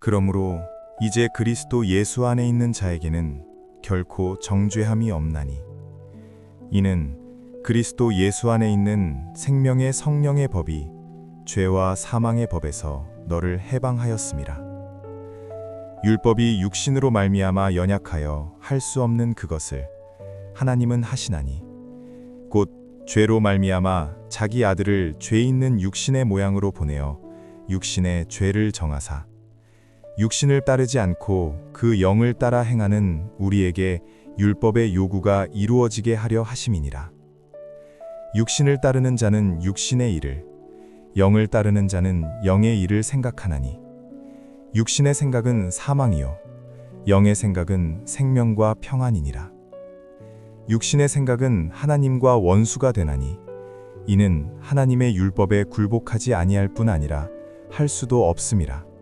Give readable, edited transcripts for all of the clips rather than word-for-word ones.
그러므로 이제 그리스도 예수 안에 있는 자에게는 결코 정죄함이 없나니 이는 그리스도 예수 안에 있는 생명의 성령의 법이 죄와 사망의 법에서 너를 해방하였음이라. 율법이 육신으로 말미암아 연약하여 할 수 없는 그것을 하나님은 하시나니 곧 죄로 말미암아 자기 아들을 죄 있는 육신의 모양으로 보내어 육신의 죄를 정하사 육신을 따르지 않고 그 영을 따라 행하는 우리에게 율법의 요구가 이루어지게 하려 하심이니라. 육신을 따르는 자는 육신의 일을, 영을 따르는 자는 영의 일을 생각하나니 육신의 생각은 사망이요 영의 생각은 생명과 평안이니라. 육신의 생각은 하나님과 원수가 되나니 이는 하나님의 율법에 굴복하지 아니할 뿐 아니라 할 수도 없음이라.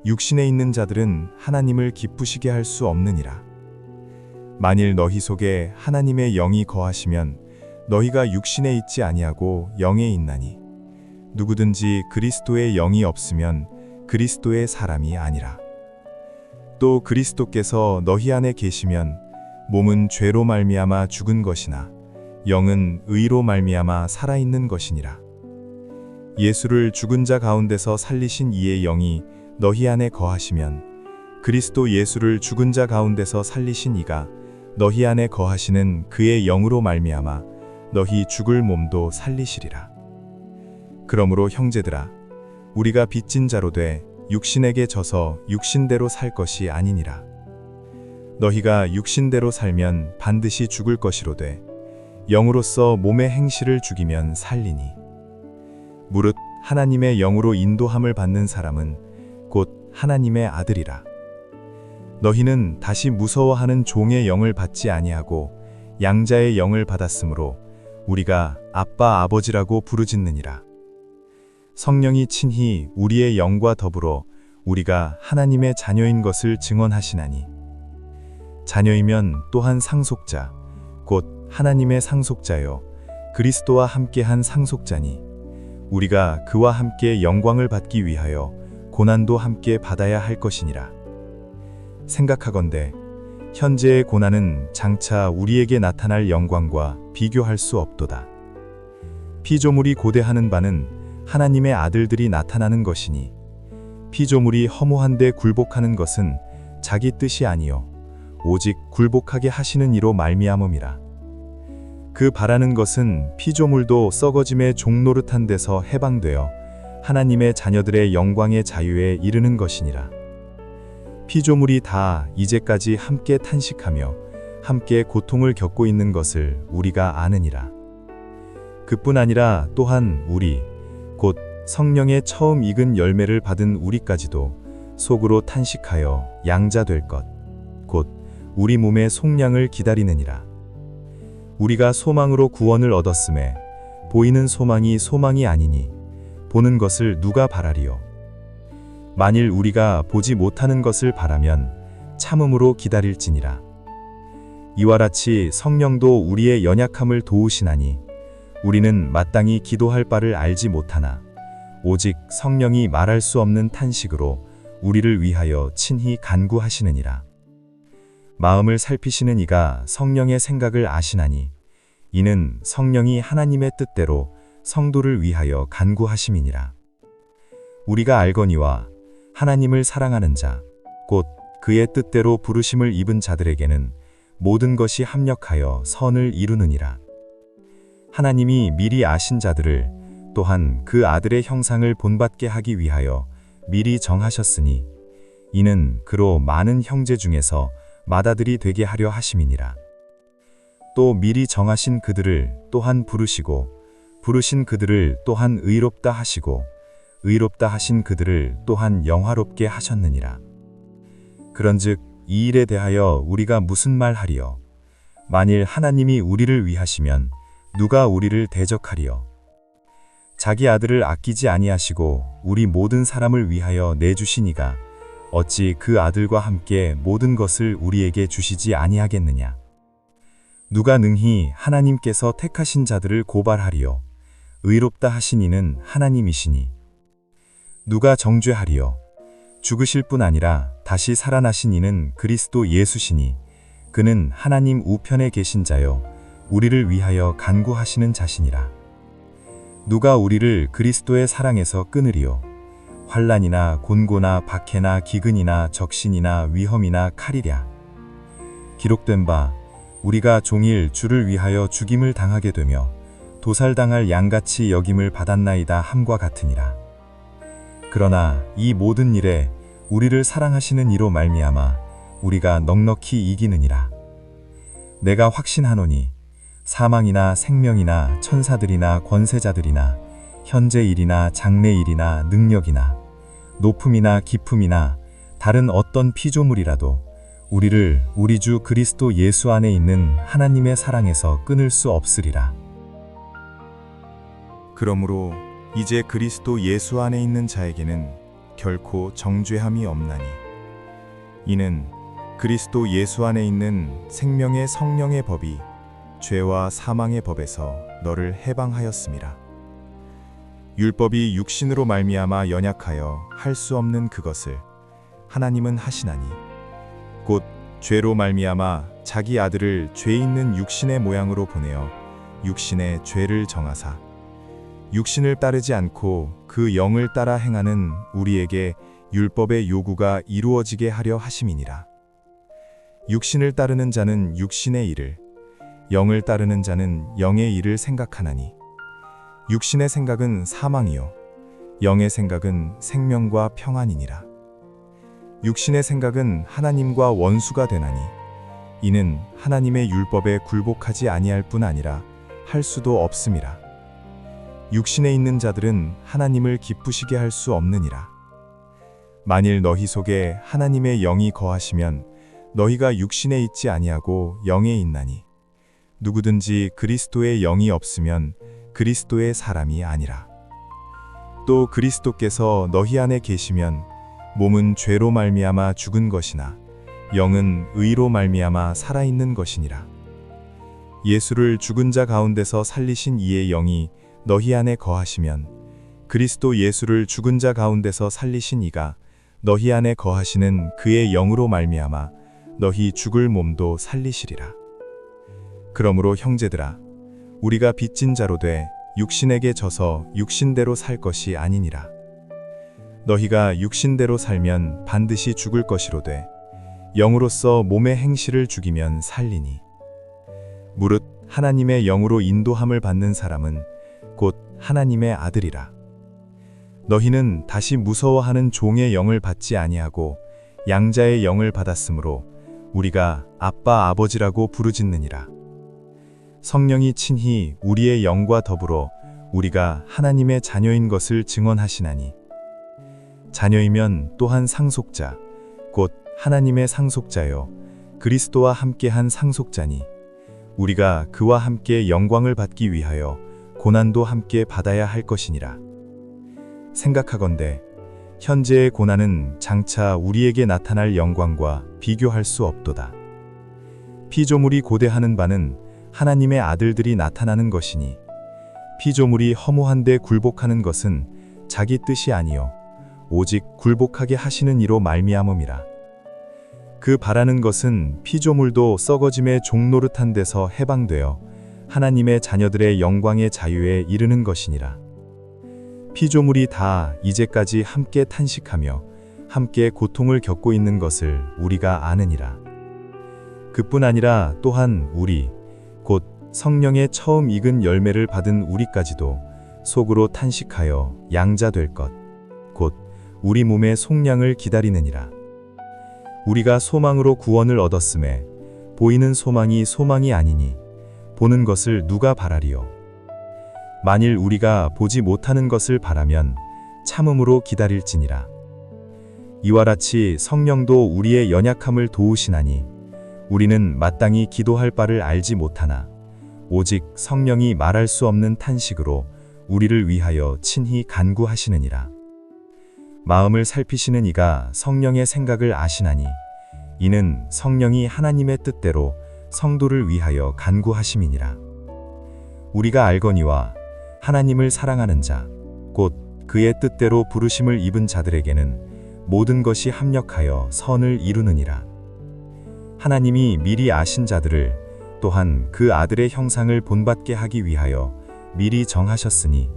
육신에 있는 자들은 하나님을 기쁘시게 할 수 없느니라. 만일 너희 속에 하나님의 영이 거하시면 너희가 육신에 있지 아니하고 영에 있나니 누구든지 그리스도의 영이 없으면 그리스도의 사람이 아니라. 또 그리스도께서 너희 안에 계시면 몸은 죄로 말미암아 죽은 것이나 영은 의로 말미암아 살아있는 것이니라. 예수를 죽은 자 가운데서 살리신 이의 영이 너희 안에 거하시면 그리스도 예수를 죽은 자 가운데서 살리신 이가 너희 안에 거하시는 그의 영으로 말미암아 너희 죽을 몸도 살리시리라. 그러므로 형제들아, 우리가 빚진 자로 돼 육신에게 져서 육신대로 살 것이 아니니라. 너희가 육신대로 살면 반드시 죽을 것이로되 영으로서 몸의 행실을 죽이면 살리니 무릇 하나님의 영으로 인도함을 받는 사람은 곧 하나님의 아들이라. 너희는 다시 무서워하는 종의 영을 받지 아니하고 양자의 영을 받았으므로 우리가 아빠 아버지라고 부르짖느니라. 성령이 친히 우리의 영과 더불어 우리가 하나님의 자녀인 것을 증언하시나니 자녀이면 또한 상속자 곧 하나님의 상속자요 그리스도와 함께한 상속자니 우리가 그와 함께 영광을 받기 위하여 고난도 함께 받아야 할 것이니라. 생각하건대 현재의 고난은 장차 우리에게 나타날 영광과 비교할 수 없도다. 피조물이 고대하는 바는 하나님의 아들들이 나타나는 것이니 피조물이 허무한 데 굴복하는 것은 자기 뜻이 아니요 오직 굴복하게 하시는 이로 말미암음이라. 그 바라는 것은 피조물도 썩어짐의 종노릇한 데서 해방되어 하나님의 자녀들의 영광의 자유에 이르는 것이니라. 피조물이 다 이제까지 함께 탄식하며 함께 고통을 겪고 있는 것을 우리가 아느니라. 그뿐 아니라 또한 우리 곧 성령의 처음 익은 열매를 받은 우리까지도 속으로 탄식하여 양자 될 것 곧 우리 몸의 속량을 기다리느니라. 우리가 소망으로 구원을 얻었음에 보이는 소망이 소망이 아니니 보는 것을 누가 바라리요. 만일 우리가 보지 못하는 것을 바라면 참음으로 기다릴지니라. 이와 같이 성령도 우리의 연약함을 도우시나니 우리는 마땅히 기도할 바를 알지 못하나 오직 성령이 말할 수 없는 탄식으로 우리를 위하여 친히 간구하시느니라. 마음을 살피시는 이가 성령의 생각을 아시나니 이는 성령이 하나님의 뜻대로 성도를 위하여 간구하심이니라. 우리가 알거니와 하나님을 사랑하는 자, 곧 그의 뜻대로 부르심을 입은 자들에게는 모든 것이 합력하여 선을 이루느니라. 하나님이 미리 아신 자들을 또한 그 아들의 형상을 본받게 하기 위하여 미리 정하셨으니 이는 그로 많은 형제 중에서 맏아들이 되게 하려 하심이니라. 또 미리 정하신 그들을 또한 부르시고 부르신 그들을 또한 의롭다 하시고 의롭다 하신 그들을 또한 영화롭게 하셨느니라. 그런즉 이 일에 대하여 우리가 무슨 말 하리요? 만일 하나님이 우리를 위하시면 누가 우리를 대적하리요? 자기 아들을 아끼지 아니하시고 우리 모든 사람을 위하여 내주시니가 어찌 그 아들과 함께 모든 것을 우리에게 주시지 아니하겠느냐? 누가 능히 하나님께서 택하신 자들을 고발하리요? 의롭다 하신 이는 하나님이시니. 누가 정죄하리요? 죽으실 뿐 아니라 다시 살아나신 이는 그리스도 예수시니 그는 하나님 우편에 계신 자요 우리를 위하여 간구하시는 자시니라. 누가 우리를 그리스도의 사랑에서 끊으리요? 환난이나 곤고나 박해나 기근이나 적신이나 위험이나 칼이랴. 기록된 바 우리가 종일 주를 위하여 죽임을 당하게 되며 도살당할 양같이 여김을 받았나이다 함과 같으니라. 그러나 이 모든 일에 우리를 사랑하시는 이로 말미암아 우리가 넉넉히 이기느니라. 내가 확신하노니 사망이나 생명이나 천사들이나 권세자들이나 현재 일이나 장래 일이나 능력이나 높음이나 깊음이나 다른 어떤 피조물이라도 우리를 우리 주 그리스도 예수 안에 있는 하나님의 사랑에서 끊을 수 없으리라. 그러므로 이제 그리스도 예수 안에 있는 자에게는 결코 정죄함이 없나니 이는 그리스도 예수 안에 있는 생명의 성령의 법이 죄와 사망의 법에서 너를 해방하였음이라. 율법이 육신으로 말미암아 연약하여 할 수 없는 그것을 하나님은 하시나니 곧 죄로 말미암아 자기 아들을 죄 있는 육신의 모양으로 보내어 육신의 죄를 정하사 육신을 따르지 않고 그 영을 따라 행하는 우리에게 율법의 요구가 이루어지게 하려 하심이니라. 육신을 따르는 자는 육신의 일을, 영을 따르는 자는 영의 일을 생각하나니 육신의 생각은 사망이요 영의 생각은 생명과 평안이니라. 육신의 생각은 하나님과 원수가 되나니 이는 하나님의 율법에 굴복하지 아니할 뿐 아니라 할 수도 없음이라. 육신에 있는 자들은 하나님을 기쁘시게 할 수 없느니라. 만일 너희 속에 하나님의 영이 거하시면 너희가 육신에 있지 아니하고 영에 있나니 누구든지 그리스도의 영이 없으면 그리스도의 사람이 아니라. 또 그리스도께서 너희 안에 계시면 몸은 죄로 말미암아 죽은 것이나 영은 의로 말미암아 살아있는 것이니라. 예수를 죽은 자 가운데서 살리신 이의 영이 너희 안에 거하시면 그리스도 예수를 죽은 자 가운데서 살리신 이가 너희 안에 거하시는 그의 영으로 말미암아 너희 죽을 몸도 살리시리라. 그러므로 형제들아 우리가 빚진 자로 돼 육신에게 져서 육신대로 살 것이 아니니라. 너희가 육신대로 살면 반드시 죽을 것이로되 영으로서 몸의 행실을 죽이면 살리니 무릇 하나님의 영으로 인도함을 받는 사람은 곧 하나님의 아들이라. 너희는 다시 무서워하는 종의 영을 받지 아니하고 양자의 영을 받았으므로 우리가 아빠 아버지라고 부르짖느니라. 성령이 친히 우리의 영과 더불어 우리가 하나님의 자녀인 것을 증언하시나니 자녀이면 또한 상속자 곧 하나님의 상속자요 그리스도와 함께한 상속자니 우리가 그와 함께 영광을 받기 위하여 고난도 함께 받아야 할 것이니라. 생각하건대 현재의 고난은 장차 우리에게 나타날 영광과 비교할 수 없도다. 피조물이 고대하는 바는 하나님의 아들들이 나타나는 것이니 피조물이 허무한데 굴복하는 것은 자기 뜻이 아니요 오직 굴복하게 하시는 이로 말미암음이라. 그 바라는 것은 피조물도 썩어짐의 종노릇한 데서 해방되어 하나님의 자녀들의 영광의 자유에 이르는 것이니라. 피조물이 다 이제까지 함께 탄식하며 함께 고통을 겪고 있는 것을 우리가 아느니라. 그뿐 아니라 또한 우리 곧 성령의 처음 익은 열매를 받은 우리까지도 속으로 탄식하여 양자 될 것 곧 우리 몸의 속량을 기다리느니라. 우리가 소망으로 구원을 얻었음에 보이는 소망이 소망이 아니니 보는 것을 누가 바라리요. 만일 우리가 보지 못하는 것을 바라면 참음으로 기다릴지니라. 이와 같이 성령도 우리의 연약함을 도우시나니 우리는 마땅히 기도할 바를 알지 못하나 오직 성령이 말할 수 없는 탄식으로 우리를 위하여 친히 간구하시느니라. 마음을 살피시는 이가 성령의 생각을 아시나니 이는 성령이 하나님의 뜻대로 성도를 위하여 간구하심이니라. 우리가 알거니와 하나님을 사랑하는 자, 곧 그의 뜻대로 부르심을 입은 자들에게는 모든 것이 합력하여 선을 이루느니라. 하나님이 미리 아신 자들을 또한 그 아들의 형상을 본받게 하기 위하여 미리 정하셨으니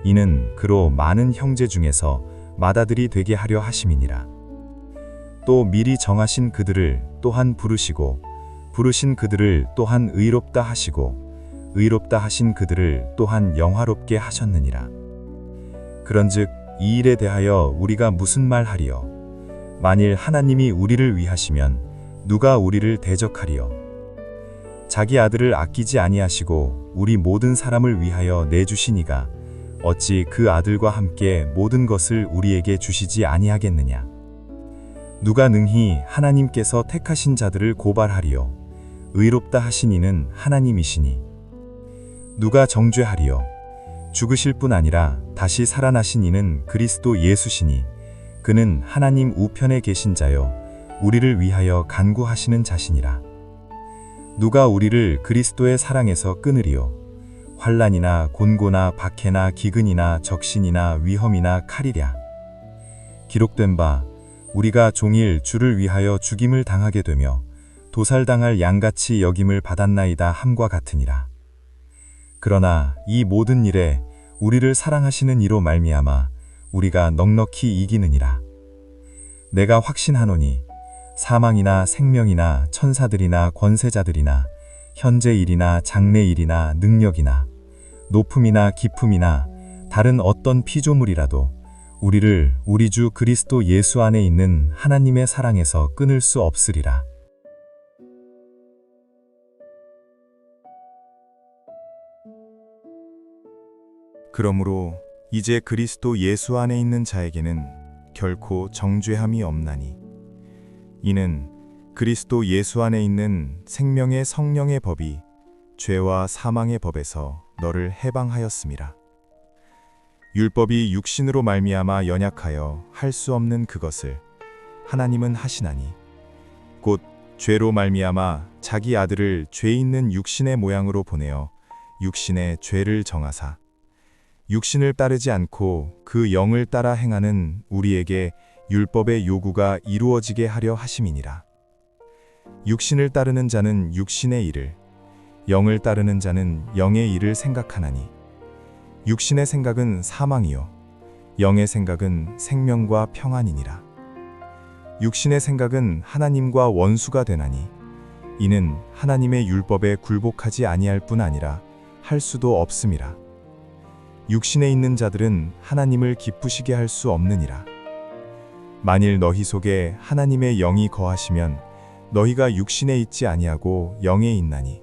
이는 그로 많은 형제 중에서 맏아들이 되게 하려 하심이니라. 또 미리 정하신 그들을 또한 부르시고 부르신 그들을 또한 의롭다 하시고 의롭다 하신 그들을 또한 영화롭게 하셨느니라. 그런즉 이 일에 대하여 우리가 무슨 말하리요? 만일 하나님이 우리를 위하시면 누가 우리를 대적하리요? 자기 아들을 아끼지 아니하시고 우리 모든 사람을 위하여 내주시니가 어찌 그 아들과 함께 모든 것을 우리에게 주시지 아니하겠느냐? 누가 능히 하나님께서 택하신 자들을 고발하리요? 의롭다 하신 이는 하나님이시니. 누가 정죄하리요? 죽으실 뿐 아니라 다시 살아나신 이는 그리스도 예수시니 그는 하나님 우편에 계신 자요 우리를 위하여 간구하시는 자시니라. 누가 우리를 그리스도의 사랑에서 끊으리요? 환난이나 곤고나 박해나 기근이나 적신이나 위험이나 칼이랴. 기록된 바 우리가 종일 주를 위하여 죽임을 당하게 되며 도살당할 양같이 여김을 받았나이다 함과 같으니라. 그러나 이 모든 일에 우리를 사랑하시는 이로 말미암아 우리가 넉넉히 이기느니라. 내가 확신하노니 사망이나 생명이나 천사들이나 권세자들이나 현재 일이나 장래 일이나 능력이나 높음이나 깊음이나 다른 어떤 피조물이라도 우리를 우리 주 그리스도 예수 안에 있는 하나님의 사랑에서 끊을 수 없으리라. 그러므로 이제 그리스도 예수 안에 있는 자에게는 결코 정죄함이 없나니 이는 그리스도 예수 안에 있는 생명의 성령의 법이 죄와 사망의 법에서 너를 해방하였음이라. 율법이 육신으로 말미암아 연약하여 할 수 없는 그것을 하나님은 하시나니 곧 죄로 말미암아 자기 아들을 죄 있는 육신의 모양으로 보내어 육신의 죄를 정하사 육신을 따르지 않고 그 영을 따라 행하는 우리에게 율법의 요구가 이루어지게 하려 하심이니라. 육신을 따르는 자는 육신의 일을, 영을 따르는 자는 영의 일을 생각하나니 육신의 생각은 사망이요 영의 생각은 생명과 평안이니라. 육신의 생각은 하나님과 원수가 되나니 이는 하나님의 율법에 굴복하지 아니할 뿐 아니라 할 수도 없음이라. 육신에 있는 자들은 하나님을 기쁘시게 할 수 없느니라. 만일 너희 속에 하나님의 영이 거하시면 너희가 육신에 있지 아니하고 영에 있나니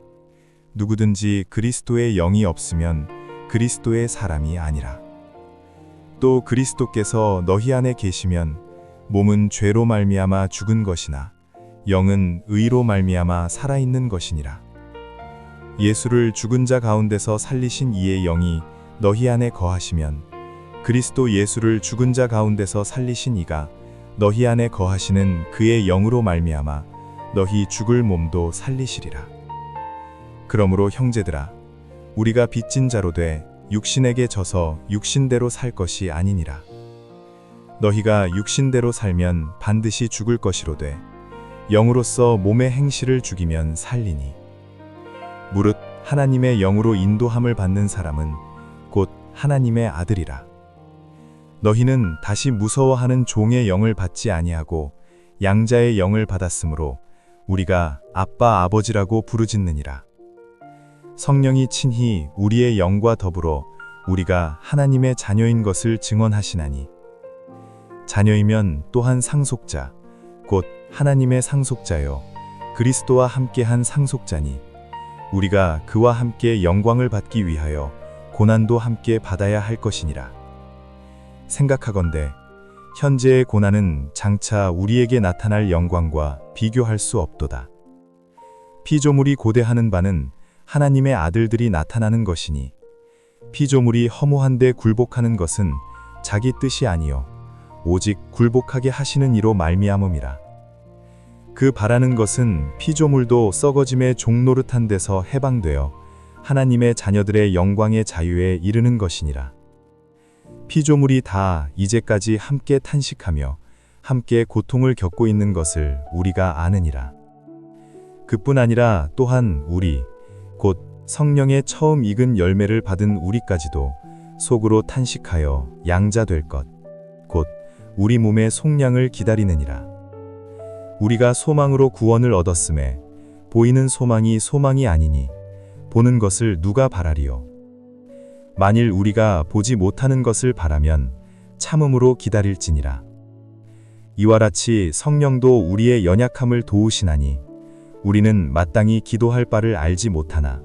누구든지 그리스도의 영이 없으면 그리스도의 사람이 아니라. 또 그리스도께서 너희 안에 계시면 몸은 죄로 말미암아 죽은 것이나 영은 의로 말미암아 살아있는 것이니라. 예수를 죽은 자 가운데서 살리신 이의 영이 너희 안에 거하시면 그리스도 예수를 죽은 자 가운데서 살리신 이가 너희 안에 거하시는 그의 영으로 말미암아 너희 죽을 몸도 살리시리라. 그러므로 형제들아 우리가 빚진 자로 돼 육신에게 져서 육신대로 살 것이 아니니라. 너희가 육신대로 살면 반드시 죽을 것이로되 영으로서 몸의 행실을 죽이면 살리니 무릇 하나님의 영으로 인도함을 받는 사람은 곧 하나님의 아들이라. 너희는 다시 무서워하는 종의 영을 받지 아니하고 양자의 영을 받았으므로 우리가 아빠 아버지라고 부르짖느니라. 성령이 친히 우리의 영과 더불어 우리가 하나님의 자녀인 것을 증언하시나니 자녀이면 또한 상속자 곧 하나님의 상속자요 그리스도와 함께한 상속자니 우리가 그와 함께 영광을 받기 위하여 고난도 함께 받아야 할 것이니라. 생각하건대 현재의 고난은 장차 우리에게 나타날 영광과 비교할 수 없도다. 피조물이 고대하는 바는 하나님의 아들들이 나타나는 것이니 피조물이 허무한 데 굴복하는 것은 자기 뜻이 아니요 오직 굴복하게 하시는 이로 말미암음이라. 그 바라는 것은 피조물도 썩어짐의 종노릇한 데서 해방되어 하나님의 자녀들의 영광의 자유에 이르는 것이니라. 피조물이 다 이제까지 함께 탄식하며 함께 고통을 겪고 있는 것을 우리가 아느니라. 그뿐 아니라 또한 우리, 곧 성령의 처음 익은 열매를 받은 우리까지도 속으로 탄식하여 양자 될 것, 곧 우리 몸의 속량을 기다리느니라. 우리가 소망으로 구원을 얻었음에 보이는 소망이 소망이 아니니 보는 것을 누가 바라리요. 만일 우리가 보지 못하는 것을 바라면 참음으로 기다릴지니라. 이와 같이 성령도 우리의 연약함을 도우시나니 우리는 마땅히 기도할 바를 알지 못하나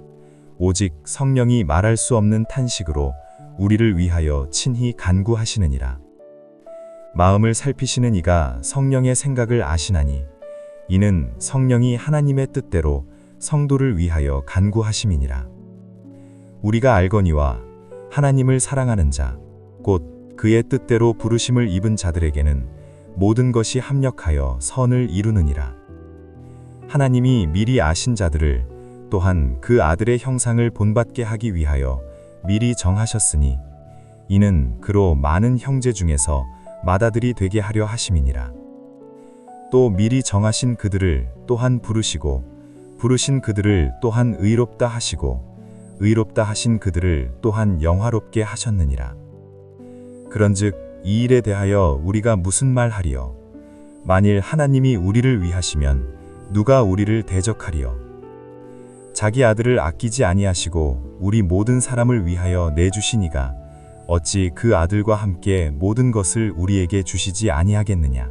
오직 성령이 말할 수 없는 탄식으로 우리를 위하여 친히 간구하시느니라. 마음을 살피시는 이가 성령의 생각을 아시나니 이는 성령이 하나님의 뜻대로 성도를 위하여 간구하심이니라. 우리가 알거니와 하나님을 사랑하는 자, 곧 그의 뜻대로 부르심을 입은 자들에게는 모든 것이 합력하여 선을 이루느니라. 하나님이 미리 아신 자들을 또한 그 아들의 형상을 본받게 하기 위하여 미리 정하셨으니 이는 그로 많은 형제 중에서 맏아들이 되게 하려 하심이니라. 또 미리 정하신 그들을 또한 부르시고 부르신 그들을 또한 의롭다 하시고 의롭다 하신 그들을 또한 영화롭게 하셨느니라. 그런즉 이 일에 대하여 우리가 무슨 말하리요? 만일 하나님이 우리를 위하시면 누가 우리를 대적하리요? 자기 아들을 아끼지 아니하시고 우리 모든 사람을 위하여 내주시니가 어찌 그 아들과 함께 모든 것을 우리에게 주시지 아니하겠느냐?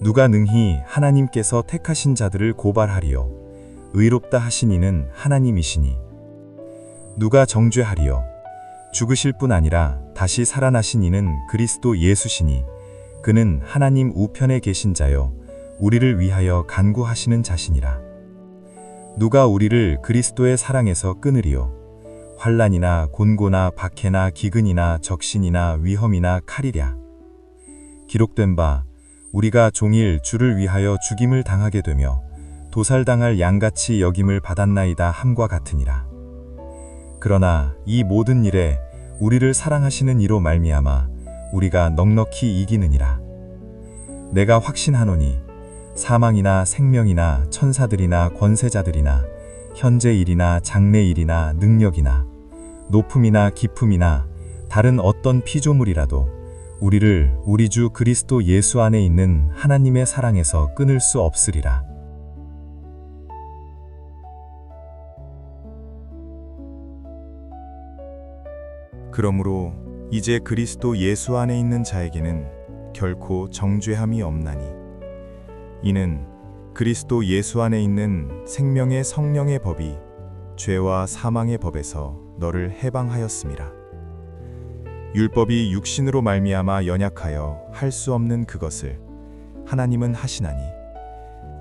누가 능히 하나님께서 택하신 자들을 고발하리요? 의롭다 하신 이는 하나님이시니. 누가 정죄하리요? 죽으실 뿐 아니라 다시 살아나신 이는 그리스도 예수시니 그는 하나님 우편에 계신 자요 우리를 위하여 간구하시는 자시니라. 누가 우리를 그리스도의 사랑에서 끊으리요? 환난이나 곤고나 박해나 기근이나 적신이나 위험이나 칼이랴. 기록된 바 우리가 종일 주를 위하여 죽임을 당하게 되며 도살당할 양같이 여김을 받았나이다 함과 같으니라. 그러나 이 모든 일에 우리를 사랑하시는 이로 말미암아 우리가 넉넉히 이기느니라. 내가 확신하노니 사망이나 생명이나 천사들이나 권세자들이나 현재 일이나 장래 일이나 능력이나 높음이나 깊음이나 다른 어떤 피조물이라도 우리를 우리 주 그리스도 예수 안에 있는 하나님의 사랑에서 끊을 수 없으리라. 그러므로 이제 그리스도 예수 안에 있는 자에게는 결코 정죄함이 없나니 이는 그리스도 예수 안에 있는 생명의 성령의 법이 죄와 사망의 법에서 너를 해방하였음이라. 율법이 육신으로 말미암아 연약하여 할 수 없는 그것을 하나님은 하시나니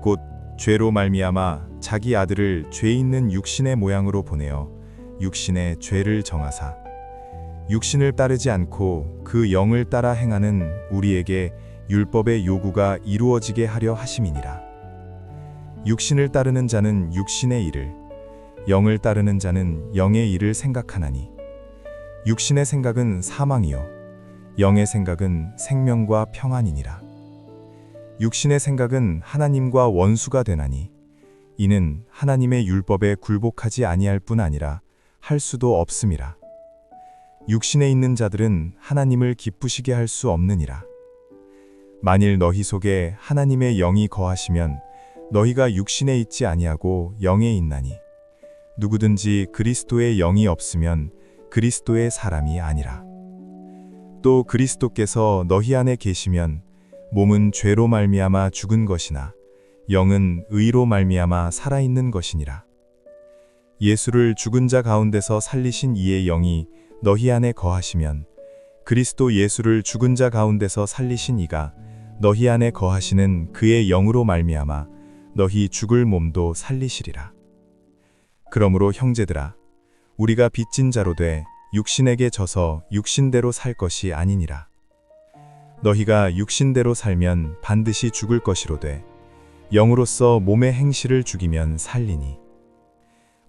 곧 죄로 말미암아 자기 아들을 죄 있는 육신의 모양으로 보내어 육신의 죄를 정하사 육신을 따르지 않고 그 영을 따라 행하는 우리에게 율법의 요구가 이루어지게 하려 하심이니라. 육신을 따르는 자는 육신의 일을, 영을 따르는 자는 영의 일을 생각하나니 육신의 생각은 사망이요 영의 생각은 생명과 평안이니라. 육신의 생각은 하나님과 원수가 되나니 이는 하나님의 율법에 굴복하지 아니할 뿐 아니라 할 수도 없음이라. 육신에 있는 자들은 하나님을 기쁘시게 할 수 없느니라. 만일 너희 속에 하나님의 영이 거하시면 너희가 육신에 있지 아니하고 영에 있나니 누구든지 그리스도의 영이 없으면 그리스도의 사람이 아니라. 또 그리스도께서 너희 안에 계시면 몸은 죄로 말미암아 죽은 것이나 영은 의로 말미암아 살아있는 것이니라. 예수를 죽은 자 가운데서 살리신 이의 영이 너희 안에 거하시면 그리스도 예수를 죽은 자 가운데서 살리신 이가 너희 안에 거하시는 그의 영으로 말미암아 너희 죽을 몸도 살리시리라. 그러므로 형제들아 우리가 빚진 자로 돼 육신에게 져서 육신대로 살 것이 아니니라. 너희가 육신대로 살면 반드시 죽을 것이로되 영으로서 몸의 행실을 죽이면 살리니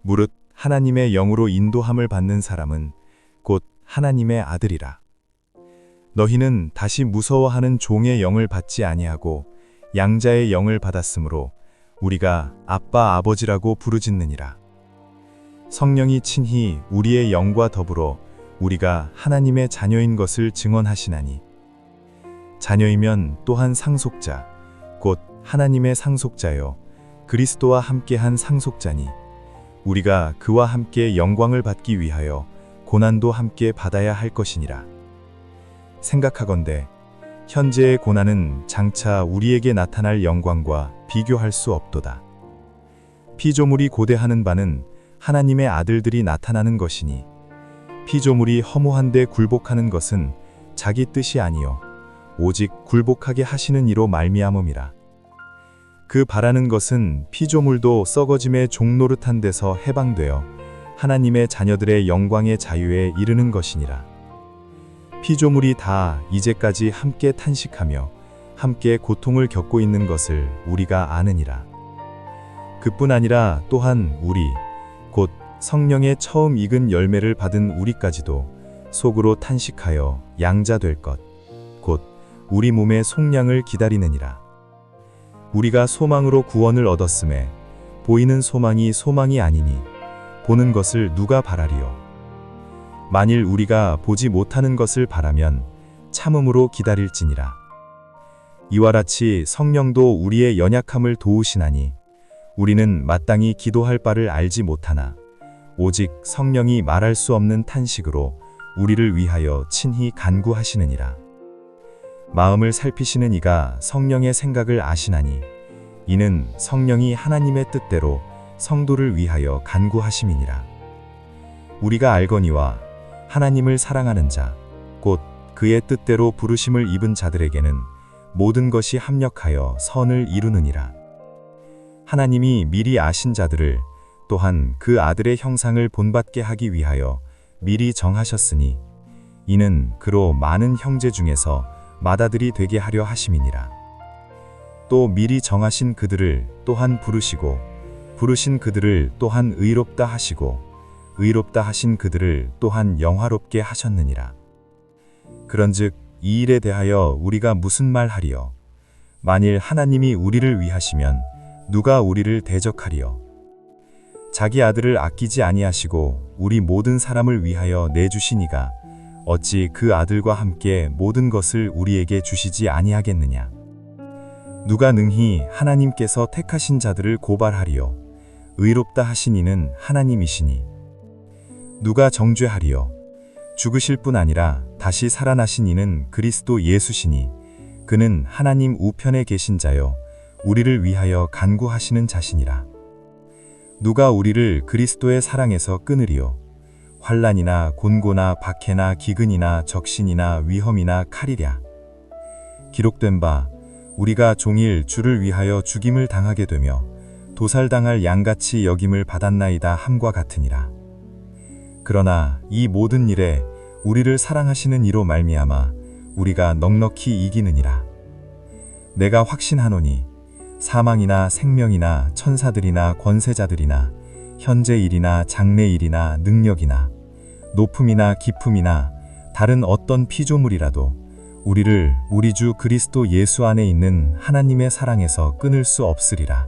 무릇 하나님의 영으로 인도함을 받는 사람은 곧 하나님의 아들이라. 너희는 다시 무서워하는 종의 영을 받지 아니하고 양자의 영을 받았으므로 우리가 아빠 아버지라고 부르짖느니라. 성령이 친히 우리의 영과 더불어 우리가 하나님의 자녀인 것을 증언하시나니 자녀이면 또한 상속자 곧 하나님의 상속자요 그리스도와 함께한 상속자니 우리가 그와 함께 영광을 받기 위하여 고난도 함께 받아야 할 것이니라. 생각하건대 현재의 고난은 장차 우리에게 나타날 영광과 비교할 수 없도다. 피조물이 고대하는 바는 하나님의 아들들이 나타나는 것이니 피조물이 허무한데 굴복하는 것은 자기 뜻이 아니요 오직 굴복하게 하시는 이로 말미암음이라. 그 바라는 것은 피조물도 썩어짐의 종노릇한 데서 해방되어 하나님의 자녀들의 영광의 자유에 이르는 것이니라. 피조물이 다 이제까지 함께 탄식하며 함께 고통을 겪고 있는 것을 우리가 아느니라. 그뿐 아니라 또한 우리 곧 성령의 처음 익은 열매를 받은 우리까지도 속으로 탄식하여 양자될 것 곧 우리 몸의 속량을 기다리느니라. 우리가 소망으로 구원을 얻었음에 보이는 소망이 소망이 아니니 보는 것을 누가 바라리요. 만일 우리가 보지 못하는 것을 바라면 참음으로 기다릴지니라. 이와 같이 성령도 우리의 연약함을 도우시나니 우리는 마땅히 기도할 바를 알지 못하나 오직 성령이 말할 수 없는 탄식으로 우리를 위하여 친히 간구하시느니라. 마음을 살피시는 이가 성령의 생각을 아시나니 이는 성령이 하나님의 뜻대로 성도를 위하여 간구하심이니라. 우리가 알거니와 하나님을 사랑하는 자, 곧 그의 뜻대로 부르심을 입은 자들에게는 모든 것이 합력하여 선을 이루느니라. 하나님이 미리 아신 자들을 또한 그 아들의 형상을 본받게 하기 위하여 미리 정하셨으니 이는 그로 많은 형제 중에서 맏아들이 되게 하려 하심이니라. 또 미리 정하신 그들을 또한 부르시고 부르신 그들을 또한 의롭다 하시고 의롭다 하신 그들을 또한 영화롭게 하셨느니라. 그런즉 이 일에 대하여 우리가 무슨 말 하리요? 만일 하나님이 우리를 위하시면 누가 우리를 대적하리요? 자기 아들을 아끼지 아니하시고 우리 모든 사람을 위하여 내주신 이가 어찌 그 아들과 함께 모든 것을 우리에게 주시지 아니하겠느냐? 누가 능히 하나님께서 택하신 자들을 고발하리요? 의롭다 하신 이는 하나님이시니 누가 정죄하리요? 죽으실 뿐 아니라 다시 살아나신 이는 그리스도 예수시니 그는 하나님 우편에 계신 자요 우리를 위하여 간구하시는 자시니라. 누가 우리를 그리스도의 사랑에서 끊으리요? 환난이나 곤고나 박해나 기근이나 적신이나 위험이나 칼이랴. 기록된 바 우리가 종일 주를 위하여 죽임을 당하게 되며 도살당할 양같이 여김을 받았나이다 함과 같으니라. 그러나 이 모든 일에 우리를 사랑하시는 이로 말미암아 우리가 넉넉히 이기느니라. 내가 확신하노니 사망이나 생명이나 천사들이나 권세자들이나 현재 일이나 장래 일이나 능력이나 높음이나 깊음이나 다른 어떤 피조물이라도 우리를 우리 주 그리스도 예수 안에 있는 하나님의 사랑에서 끊을 수 없으리라.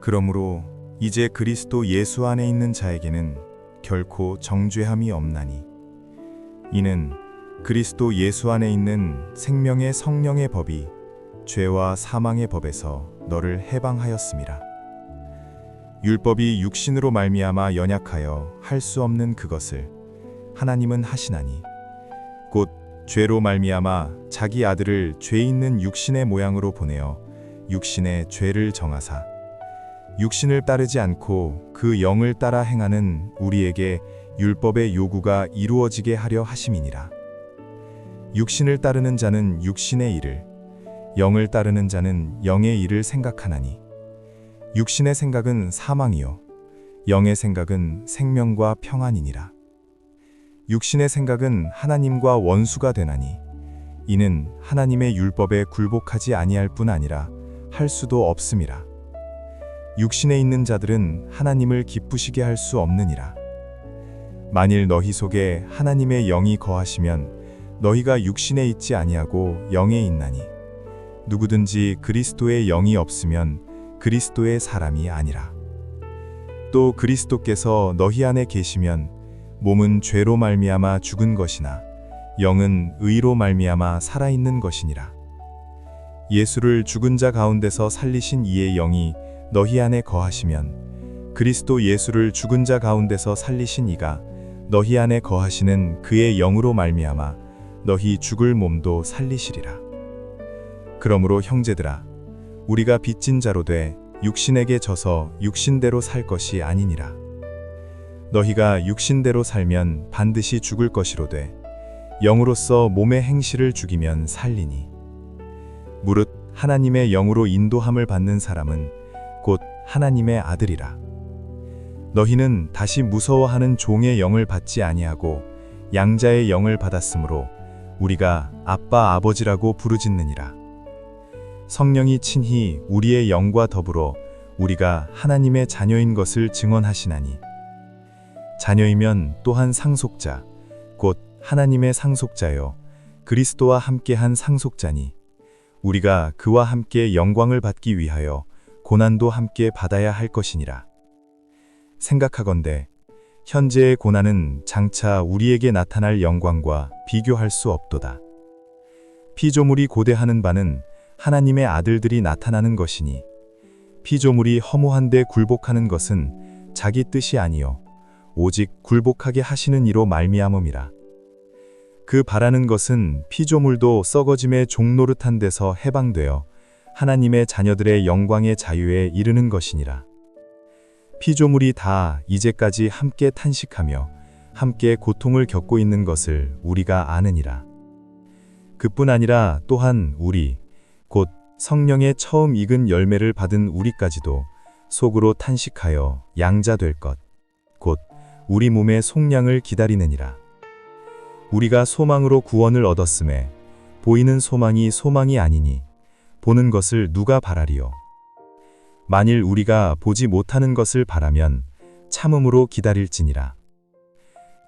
그러므로 이제 그리스도 예수 안에 있는 자에게는 결코 정죄함이 없나니 이는 그리스도 예수 안에 있는 생명의 성령의 법이 죄와 사망의 법에서 너를 해방하였음이라. 율법이 육신으로 말미암아 연약하여 할 수 없는 그것을 하나님은 하시나니 곧 죄로 말미암아 자기 아들을 죄 있는 육신의 모양으로 보내어 육신의 죄를 정하사 육신을 따르지 않고 그 영을 따라 행하는 우리에게 율법의 요구가 이루어지게 하려 하심이니라. 육신을 따르는 자는 육신의 일을, 영을 따르는 자는 영의 일을 생각하나니 육신의 생각은 사망이요 영의 생각은 생명과 평안이니라. 육신의 생각은 하나님과 원수가 되나니 이는 하나님의 율법에 굴복하지 아니할 뿐 아니라 할 수도 없음이라. 육신에 있는 자들은 하나님을 기쁘시게 할 수 없느니라. 만일 너희 속에 하나님의 영이 거하시면 너희가 육신에 있지 아니하고 영에 있나니 누구든지 그리스도의 영이 없으면 그리스도의 사람이 아니라. 또 그리스도께서 너희 안에 계시면 몸은 죄로 말미암아 죽은 것이나 영은 의로 말미암아 살아있는 것이니라. 예수를 죽은 자 가운데서 살리신 이의 영이 너희 안에 거하시면 그리스도 예수를 죽은 자 가운데서 살리신 이가 너희 안에 거하시는 그의 영으로 말미암아 너희 죽을 몸도 살리시리라. 그러므로 형제들아, 우리가 빚진 자로 돼 육신에게 져서 육신대로 살 것이 아니니라. 너희가 육신대로 살면 반드시 죽을 것이로되 영으로서 몸의 행실을 죽이면 살리니. 무릇 하나님의 영으로 인도함을 받는 사람은 곧 하나님의 아들이라. 너희는 다시 무서워하는 종의 영을 받지 아니하고 양자의 영을 받았으므로 우리가 아빠 아버지라고 부르짖느니라. 성령이 친히 우리의 영과 더불어 우리가 하나님의 자녀인 것을 증언하시나니, 자녀이면 또한 상속자 곧 하나님의 상속자요 그리스도와 함께한 상속자니, 우리가 그와 함께 영광을 받기 위하여 고난도 함께 받아야 할 것이니라. 생각하건대 현재의 고난은 장차 우리에게 나타날 영광과 비교할 수 없도다. 피조물이 고대하는 바는 하나님의 아들들이 나타나는 것이니, 피조물이 허무한데 굴복하는 것은 자기 뜻이 아니요 오직 굴복하게 하시는 이로 말미암음이라. 그 바라는 것은 피조물도 썩어짐의 종노릇한 데서 해방되어 하나님의 자녀들의 영광의 자유에 이르는 것이니라. 피조물이 다 이제까지 함께 탄식하며 함께 고통을 겪고 있는 것을 우리가 아느니라. 그뿐 아니라 또한 우리 곧 성령의 처음 익은 열매를 받은 우리까지도 속으로 탄식하여 양자될 것 곧 우리 몸의 속량을 기다리느니라. 우리가 소망으로 구원을 얻었음에 보이는 소망이 소망이 아니니 보는 것을 누가 바라리요. 만일 우리가 보지 못하는 것을 바라면 참음으로 기다릴지니라.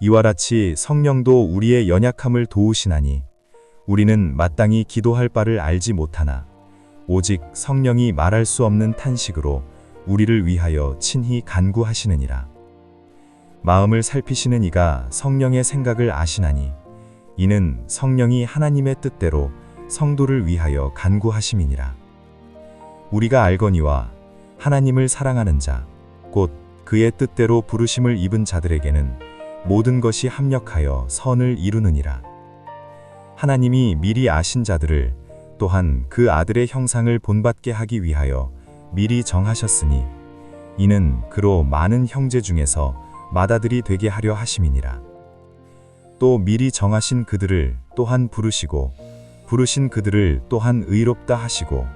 이와 같이 성령도 우리의 연약함을 도우시나니 우리는 마땅히 기도할 바를 알지 못하나 오직 성령이 말할 수 없는 탄식으로 우리를 위하여 친히 간구하시느니라. 마음을 살피시는 이가 성령의 생각을 아시나니 이는 성령이 하나님의 뜻대로 성도를 위하여 간구하심이니라. 우리가 알거니와 하나님을 사랑하는 자, 곧 그의 뜻대로 부르심을 입은 자들에게는 모든 것이 합력하여 선을 이루느니라. 하나님이 미리 아신 자들을 또한 그 아들의 형상을 본받게 하기 위하여 미리 정하셨으니 이는 그로 많은 형제 중에서 맏아들이 되게 하려 하심이니라. 또 미리 정하신 그들을 또한 부르시고 부르신 그들을 또한 의롭다 하시고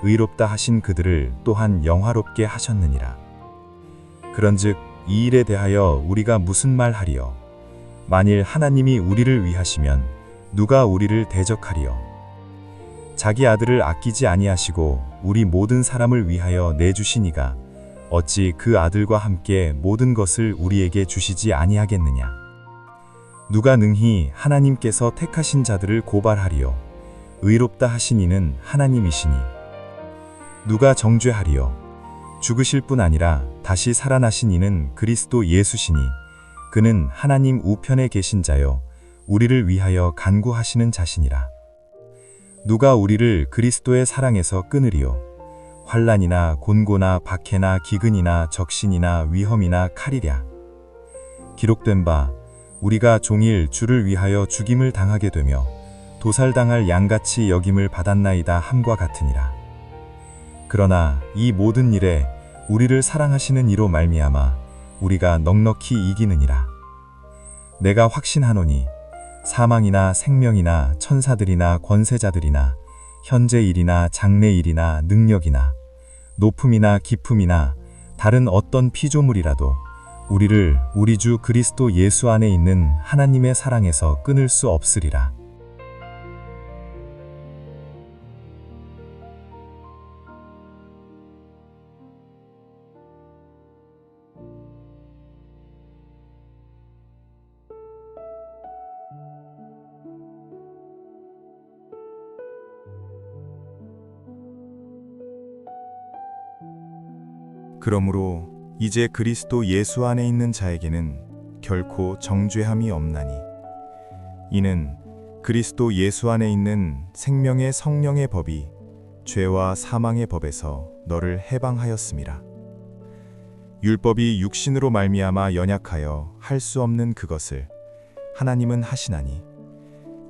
의롭다 하신 그들을 또한 영화롭게 하셨느니라. 그런즉 이 일에 대하여 우리가 무슨 말 하리요? 만일 하나님이 우리를 위하시면 누가 우리를 대적하리요? 자기 아들을 아끼지 아니하시고 우리 모든 사람을 위하여 내주신 이가 어찌 그 아들과 함께 모든 것을 우리에게 주시지 아니하겠느냐? 누가 능히 하나님께서 택하신 자들을 고발하리요? 의롭다 하신 이는 하나님이시니. 누가 정죄하리요? 죽으실 뿐 아니라 다시 살아나신 이는 그리스도 예수시니 그는 하나님 우편에 계신 자요 우리를 위하여 간구하시는 자시니라. 누가 우리를 그리스도의 사랑에서 끊으리요? 환난이나 곤고나 박해나 기근이나 적신이나 위험이나 칼이랴. 기록된 바 우리가 종일 주를 위하여 죽임을 당하게 되며 도살당할 양같이 여김을 받았나이다 함과 같으니라. 그러나 이 모든 일에 우리를 사랑하시는 이로 말미암아 우리가 넉넉히 이기느니라. 내가 확신하노니 사망이나 생명이나 천사들이나 권세자들이나 현재 일이나 장래 일이나 능력이나 높음이나 깊음이나 다른 어떤 피조물이라도 우리를 우리 주 그리스도 예수 안에 있는 하나님의 사랑에서 끊을 수 없으리라. 그러므로 이제 그리스도 예수 안에 있는 자에게는 결코 정죄함이 없나니 이는 그리스도 예수 안에 있는 생명의 성령의 법이 죄와 사망의 법에서 너를 해방하였음이라. 율법이 육신으로 말미암아 연약하여 할 수 없는 그것을 하나님은 하시나니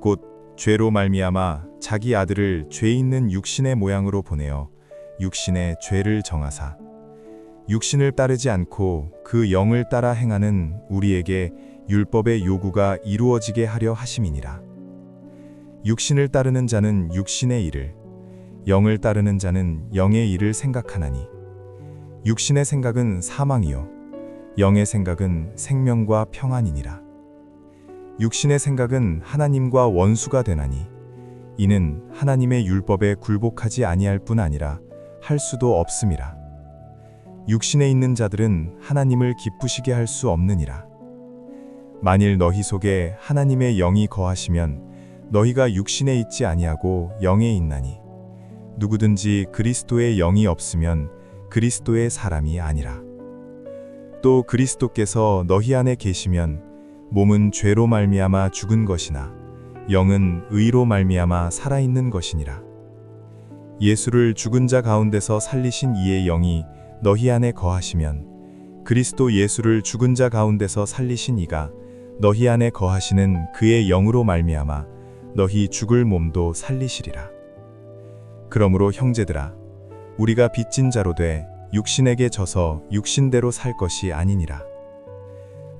곧 죄로 말미암아 자기 아들을 죄 있는 육신의 모양으로 보내어 육신의 죄를 정하사 육신을 따르지 않고 그 영을 따라 행하는 우리에게 율법의 요구가 이루어지게 하려 하심이니라. 육신을 따르는 자는 육신의 일을, 영을 따르는 자는 영의 일을 생각하나니 육신의 생각은 사망이요 영의 생각은 생명과 평안이니라. 육신의 생각은 하나님과 원수가 되나니 이는 하나님의 율법에 굴복하지 아니할 뿐 아니라 할 수도 없음이라. 육신에 있는 자들은 하나님을 기쁘시게 할 수 없느니라. 만일 너희 속에 하나님의 영이 거하시면 너희가 육신에 있지 아니하고 영에 있나니 누구든지 그리스도의 영이 없으면 그리스도의 사람이 아니라. 또 그리스도께서 너희 안에 계시면 몸은 죄로 말미암아 죽은 것이나 영은 의로 말미암아 살아있는 것이니라. 예수를 죽은 자 가운데서 살리신 이의 영이 너희 안에 거하시면 그리스도 예수를 죽은 자 가운데서 살리신 이가 너희 안에 거하시는 그의 영으로 말미암아 너희 죽을 몸도 살리시리라. 그러므로 형제들아, 우리가 빚진 자로 돼 육신에게 져서 육신대로 살 것이 아니니라.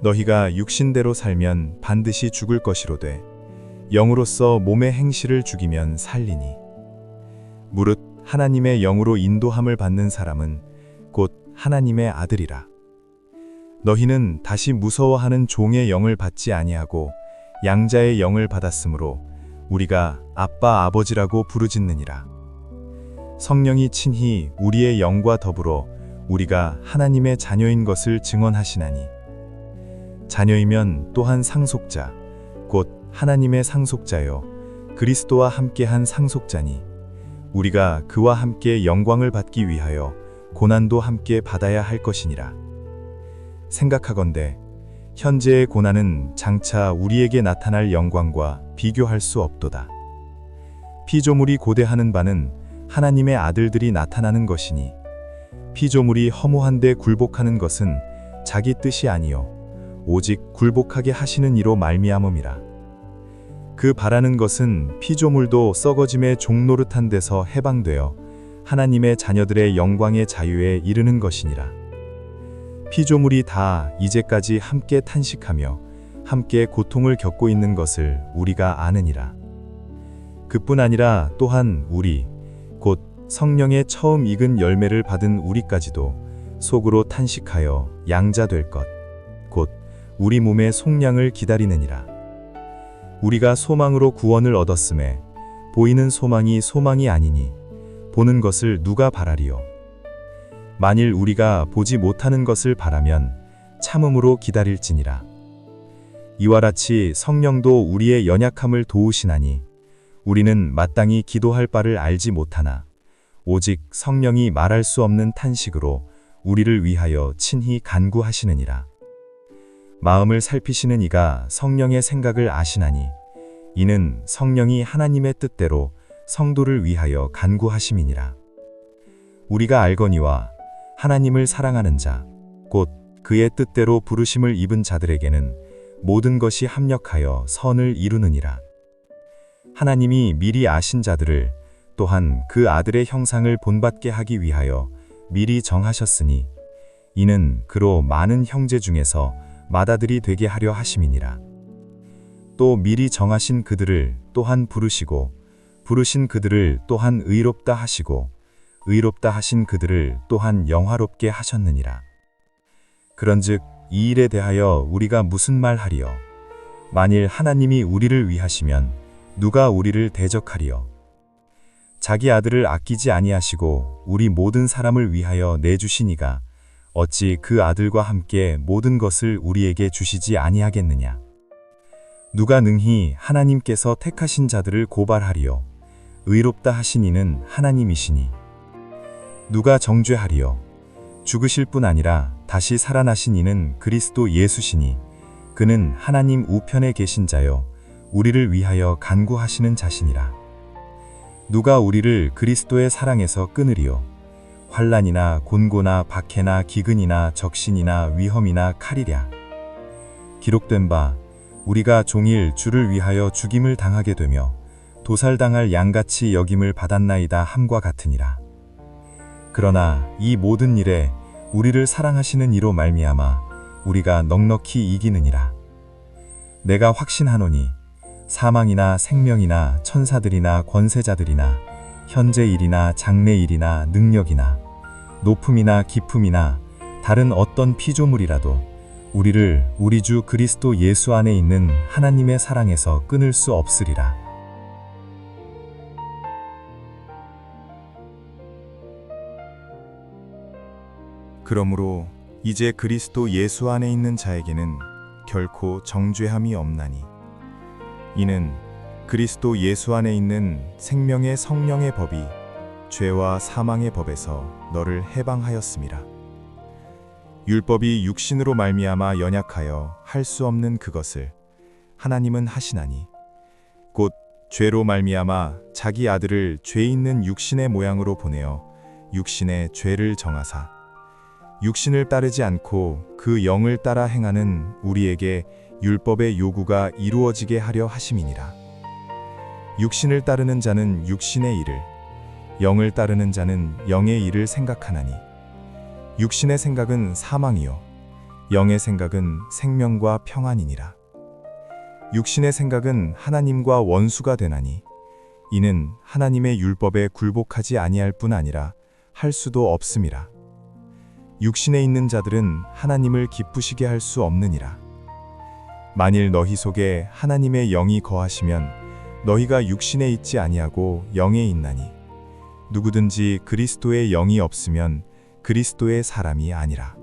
너희가 육신대로 살면 반드시 죽을 것이로되 영으로서 몸의 행실을 죽이면 살리니 무릇 하나님의 영으로 인도함을 받는 사람은 곧 하나님의 아들이라. 너희는 다시 무서워하는 종의 영을 받지 아니하고 양자의 영을 받았으므로 우리가 아빠 아버지라고 부르짖느니라. 성령이 친히 우리의 영과 더불어 우리가 하나님의 자녀인 것을 증언하시나니 자녀이면 또한 상속자 곧 하나님의 상속자요 그리스도와 함께한 상속자니 우리가 그와 함께 영광을 받기 위하여 고난도 함께 받아야 할 것이니라. 생각하건대 현재의 고난은 장차 우리에게 나타날 영광과 비교할 수 없도다. 피조물이 고대하는 바는 하나님의 아들들이 나타나는 것이니 피조물이 허무한 데 굴복하는 것은 자기 뜻이 아니요 오직 굴복하게 하시는 이로 말미암음이라. 그 바라는 것은 피조물도 썩어짐의 종노릇한 데서 해방되어 하나님의 자녀들의 영광의 자유에 이르는 것이니라. 피조물이 다 이제까지 함께 탄식하며 함께 고통을 겪고 있는 것을 우리가 아느니라. 그뿐 아니라 또한 우리 곧 성령의 처음 익은 열매를 받은 우리까지도 속으로 탄식하여 양자 될 것 곧 우리 몸의 속량을 기다리느니라. 우리가 소망으로 구원을 얻었음에 보이는 소망이 소망이 아니니 보는 것을 누가 바라리요. 만일 우리가 보지 못하는 것을 바라면 참음으로 기다릴지니라. 이와 같이 성령도 우리의 연약함을 도우시나니 우리는 마땅히 기도할 바를 알지 못하나 오직 성령이 말할 수 없는 탄식으로 우리를 위하여 친히 간구하시느니라. 마음을 살피시는 이가 성령의 생각을 아시나니 이는 성령이 하나님의 뜻대로 성도를 위하여 간구하심이니라. 우리가 알거니와 하나님을 사랑하는 자, 곧 그의 뜻대로 부르심을 입은 자들에게는 모든 것이 합력하여 선을 이루느니라. 하나님이 미리 아신 자들을 또한 그 아들의 형상을 본받게 하기 위하여 미리 정하셨으니 이는 그로 많은 형제 중에서 맏아들이 되게 하려 하심이니라. 또 미리 정하신 그들을 또한 부르시고 부르신 그들을 또한 의롭다 하시고 의롭다 하신 그들을 또한 영화롭게 하셨느니라. 그런즉 이 일에 대하여 우리가 무슨 말하리요? 만일 하나님이 우리를 위하시면 누가 우리를 대적하리요? 자기 아들을 아끼지 아니하시고 우리 모든 사람을 위하여 내주시니가 어찌 그 아들과 함께 모든 것을 우리에게 주시지 아니하겠느냐? 누가 능히 하나님께서 택하신 자들을 고발하리요? 의롭다 하신 이는 하나님이시니. 누가 정죄하리요? 죽으실 뿐 아니라 다시 살아나신 이는 그리스도 예수시니 그는 하나님 우편에 계신 자요 우리를 위하여 간구하시는 자시니라. 누가 우리를 그리스도의 사랑에서 끊으리요? 환난이나 곤고나 박해나 기근이나 적신이나 위험이나 칼이랴. 기록된 바 우리가 종일 주를 위하여 죽임을 당하게 되며 도살당할 양같이 여김을 받았나이다 함과 같으니라. 그러나 이 모든 일에 우리를 사랑하시는 이로 말미암아 우리가 넉넉히 이기느니라. 내가 확신하노니 사망이나 생명이나 천사들이나 권세자들이나 현재 일이나 장래 일이나 능력이나 높음이나 깊음이나 다른 어떤 피조물이라도 우리를 우리 주 그리스도 예수 안에 있는 하나님의 사랑에서 끊을 수 없으리라. 그러므로 이제 그리스도 예수 안에 있는 자에게는 결코 정죄함이 없나니 이는 그리스도 예수 안에 있는 생명의 성령의 법이 죄와 사망의 법에서 너를 해방하였음이라. 율법이 육신으로 말미암아 연약하여 할 수 없는 그것을 하나님은 하시나니 곧 죄로 말미암아 자기 아들을 죄 있는 육신의 모양으로 보내어 육신의 죄를 정하사 육신을 따르지 않고 그 영을 따라 행하는 우리에게 율법의 요구가 이루어지게 하려 하심이니라. 육신을 따르는 자는 육신의 일을, 영을 따르는 자는 영의 일을 생각하나니 육신의 생각은 사망이요 영의 생각은 생명과 평안이니라. 육신의 생각은 하나님과 원수가 되나니 이는 하나님의 율법에 굴복하지 아니할 뿐 아니라 할 수도 없음이라. 육신에 있는 자들은 하나님을 기쁘시게 할 수 없느니라. 만일 너희 속에 하나님의 영이 거하시면 너희가 육신에 있지 아니하고 영에 있나니 누구든지 그리스도의 영이 없으면 그리스도의 사람이 아니라.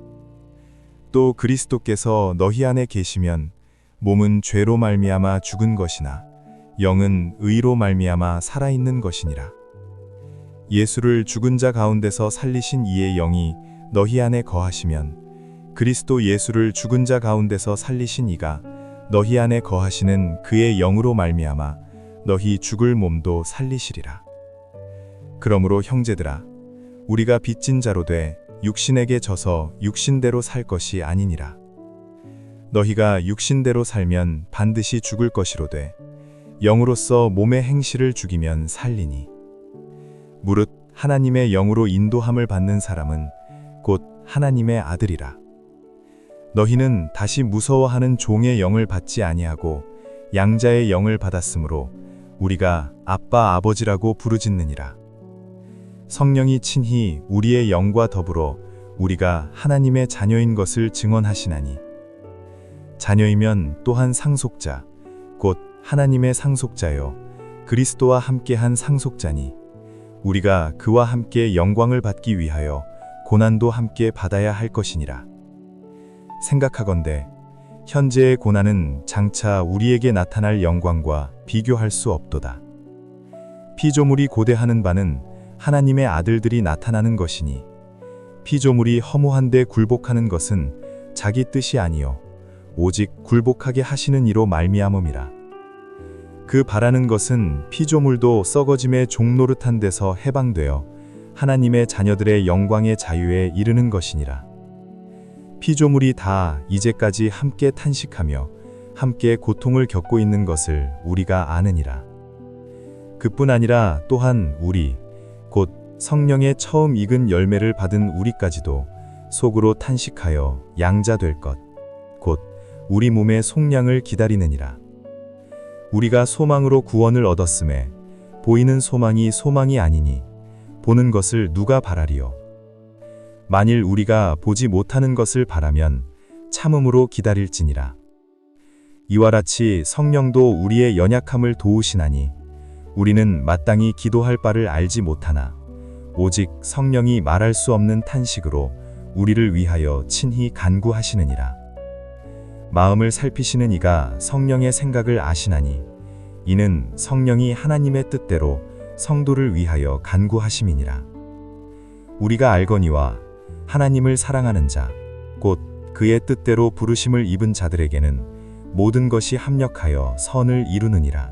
또 그리스도께서 너희 안에 계시면 몸은 죄로 말미암아 죽은 것이나 영은 의로 말미암아 살아있는 것이니라. 예수를 죽은 자 가운데서 살리신 이의 영이 너희 안에 거하시면 그리스도 예수를 죽은 자 가운데서 살리신 이가 너희 안에 거하시는 그의 영으로 말미암아 너희 죽을 몸도 살리시리라. 그러므로 형제들아 우리가 빚진 자로 돼 육신에게 져서 육신대로 살 것이 아니니라. 너희가 육신대로 살면 반드시 죽을 것이로되 영으로서 몸의 행실을 죽이면 살리니 무릇 하나님의 영으로 인도함을 받는 사람은 곧 하나님의 아들이라. 너희는 다시 무서워하는 종의 영을 받지 아니하고 양자의 영을 받았으므로 우리가 아빠 아버지라고 부르짖느니라. 성령이 친히 우리의 영과 더불어 우리가 하나님의 자녀인 것을 증언하시나니 자녀이면 또한 상속자 곧 하나님의 상속자요 그리스도와 함께한 상속자니 우리가 그와 함께 영광을 받기 위하여 고난도 함께 받아야 할 것이니라. 생각하건대 현재의 고난은 장차 우리에게 나타날 영광과 비교할 수 없도다. 피조물이 고대하는 바는 하나님의 아들들이 나타나는 것이니 피조물이 허무한데 굴복하는 것은 자기 뜻이 아니요 오직 굴복하게 하시는 이로 말미암음이라. 그 바라는 것은 피조물도 썩어짐의 종노릇한 데서 해방되어 하나님의 자녀들의 영광의 자유에 이르는 것이니라. 피조물이 다 이제까지 함께 탄식하며 함께 고통을 겪고 있는 것을 우리가 아느니라. 그뿐 아니라 또한 우리 곧 성령의 처음 익은 열매를 받은 우리까지도 속으로 탄식하여 양자 될 것 곧 우리 몸의 속량을 기다리느니라. 우리가 소망으로 구원을 얻었음에 보이는 소망이 소망이 아니니 보는 것을 누가 바라리요. 만일 우리가 보지 못하는 것을 바라면 참음으로 기다릴지니라. 이와 같이 성령도 우리의 연약함을 도우시나니 우리는 마땅히 기도할 바를 알지 못하나 오직 성령이 말할 수 없는 탄식으로 우리를 위하여 친히 간구하시느니라. 마음을 살피시는 이가 성령의 생각을 아시나니 이는 성령이 하나님의 뜻대로 성도를 위하여 간구하심이니라. 우리가 알거니와 하나님을 사랑하는 자, 곧 그의 뜻대로 부르심을 입은 자들에게는 모든 것이 합력하여 선을 이루느니라.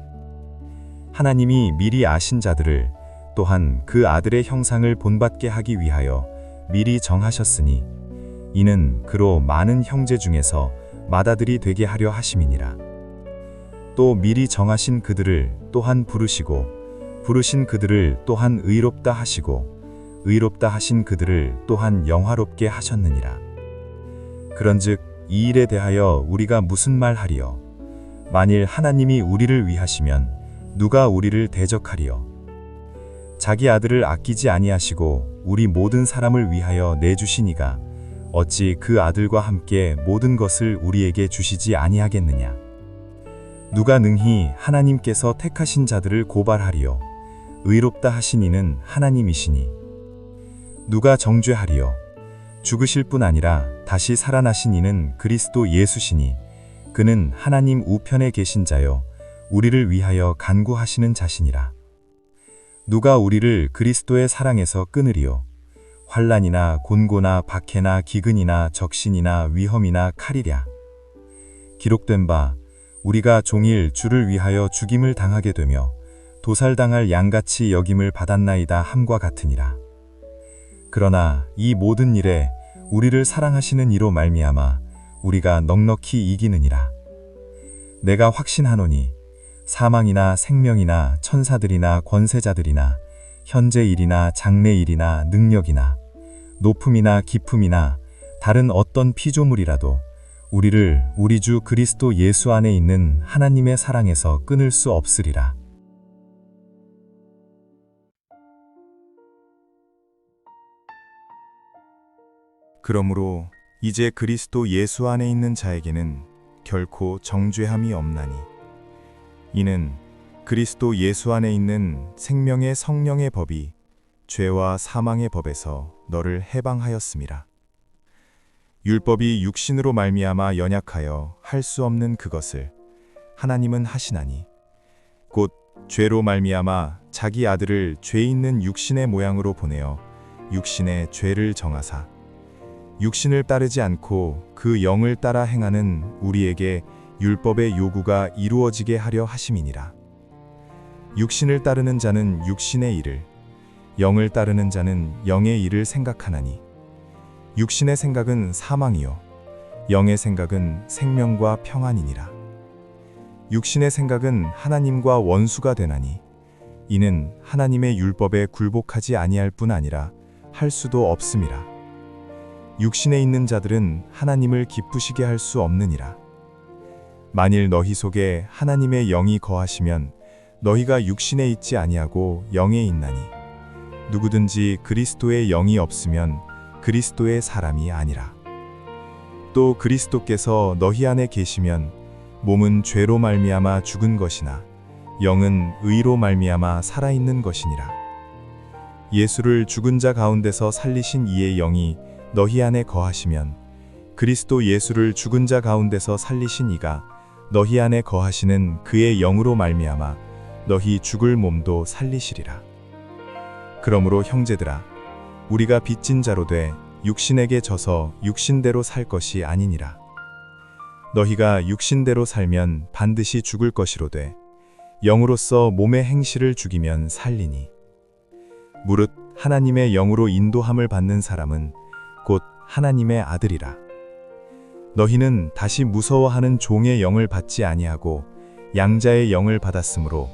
하나님이 미리 아신 자들을 또한 그 아들의 형상을 본받게 하기 위하여 미리 정하셨으니 이는 그로 많은 형제 중에서 맏아들이 되게 하려 하심이니라. 또 미리 정하신 그들을 또한 부르시고 부르신 그들을 또한 의롭다 하시고 의롭다 하신 그들을 또한 영화롭게 하셨느니라. 그런즉 이 일에 대하여 우리가 무슨 말 하리요? 만일 하나님이 우리를 위하시면 누가 우리를 대적하리요? 자기 아들을 아끼지 아니하시고 우리 모든 사람을 위하여 내주시니가 어찌 그 아들과 함께 모든 것을 우리에게 주시지 아니하겠느냐? 누가 능히 하나님께서 택하신 자들을 고발하리요? 의롭다 하신 이는 하나님이시니. 누가 정죄하리요? 죽으실 뿐 아니라 다시 살아나신 이는 그리스도 예수시니 그는 하나님 우편에 계신 자요 우리를 위하여 간구하시는 자시니라. 누가 우리를 그리스도의 사랑에서 끊으리요? 환난이나 곤고나 박해나 기근이나 적신이나 위험이나 칼이랴. 기록된 바 우리가 종일 주를 위하여 죽임을 당하게 되며 도살당할 양같이 여김을 받았나이다 함과 같으니라. 그러나 이 모든 일에 우리를 사랑하시는 이로 말미암아 우리가 넉넉히 이기느니라. 내가 확신하노니 사망이나 생명이나 천사들이나 권세자들이나 현재 일이나 장래 일이나 능력이나 높음이나 깊음이나 다른 어떤 피조물이라도 우리를 우리 주 그리스도 예수 안에 있는 하나님의 사랑에서 끊을 수 없으리라. 그러므로 이제 그리스도 예수 안에 있는 자에게는 결코 정죄함이 없나니 이는 그리스도 예수 안에 있는 생명의 성령의 법이 죄와 사망의 법에서 너를 해방하였음이라. 율법이 육신으로 말미암아 연약하여 할 수 없는 그것을 하나님은 하시나니 곧 죄로 말미암아 자기 아들을 죄 있는 육신의 모양으로 보내어 육신의 죄를 정하사 육신을 따르지 않고 그 영을 따라 행하는 우리에게 율법의 요구가 이루어지게 하려 하심이니라. 육신을 따르는 자는 육신의 일을, 영을 따르는 자는 영의 일을 생각하나니 육신의 생각은 사망이요 영의 생각은 생명과 평안이니라. 육신의 생각은 하나님과 원수가 되나니 이는 하나님의 율법에 굴복하지 아니할 뿐 아니라 할 수도 없음이라. 육신에 있는 자들은 하나님을 기쁘시게 할 수 없느니라. 만일 너희 속에 하나님의 영이 거하시면 너희가 육신에 있지 아니하고 영에 있나니 누구든지 그리스도의 영이 없으면 그리스도의 사람이 아니라. 또 그리스도께서 너희 안에 계시면 몸은 죄로 말미암아 죽은 것이나 영은 의로 말미암아 살아있는 것이니라. 예수를 죽은 자 가운데서 살리신 이의 영이 너희 안에 거하시면 그리스도 예수를 죽은 자 가운데서 살리신 이가 너희 안에 거하시는 그의 영으로 말미암아 너희 죽을 몸도 살리시리라. 그러므로 형제들아 우리가 빚진 자로 돼 육신에게 져서 육신대로 살 것이 아니니라. 너희가 육신대로 살면 반드시 죽을 것이로되 영으로서 몸의 행실을 죽이면 살리니 무릇 하나님의 영으로 인도함을 받는 사람은 곧 하나님의 아들이라. 너희는 다시 무서워하는 종의 영을 받지 아니하고 양자의 영을 받았으므로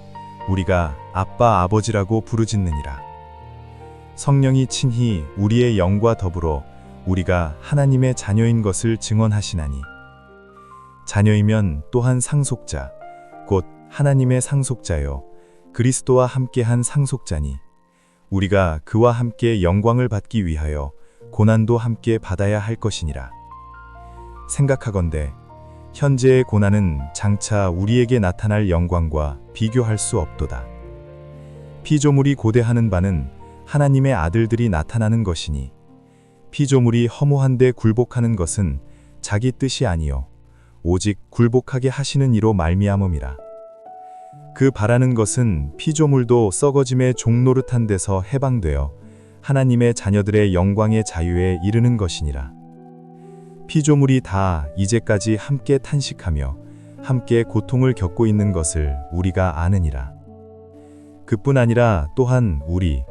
우리가 아빠 아버지라고 부르짖느니라. 성령이 친히 우리의 영과 더불어 우리가 하나님의 자녀인 것을 증언하시나니 자녀이면 또한 상속자 곧 하나님의 상속자요 그리스도와 함께한 상속자니 우리가 그와 함께 영광을 받기 위하여 고난도 함께 받아야 할 것이니라. 생각하건대 현재의 고난은 장차 우리에게 나타날 영광과 비교할 수 없도다. 피조물이 고대하는 바는 하나님의 아들들이 나타나는 것이니 피조물이 허무한데 굴복하는 것은 자기 뜻이 아니요 오직 굴복하게 하시는 이로 말미암음이라. 그 바라는 것은 피조물도 썩어짐의 종노릇한 데서 해방되어 하나님의 자녀들의 영광의 자유에 이르는 것이니라. 피조물이 다 이제까지 함께 탄식하며 함께 고통을 겪고 있는 것을 우리가 아느니라. 그뿐 아니라 또한 우리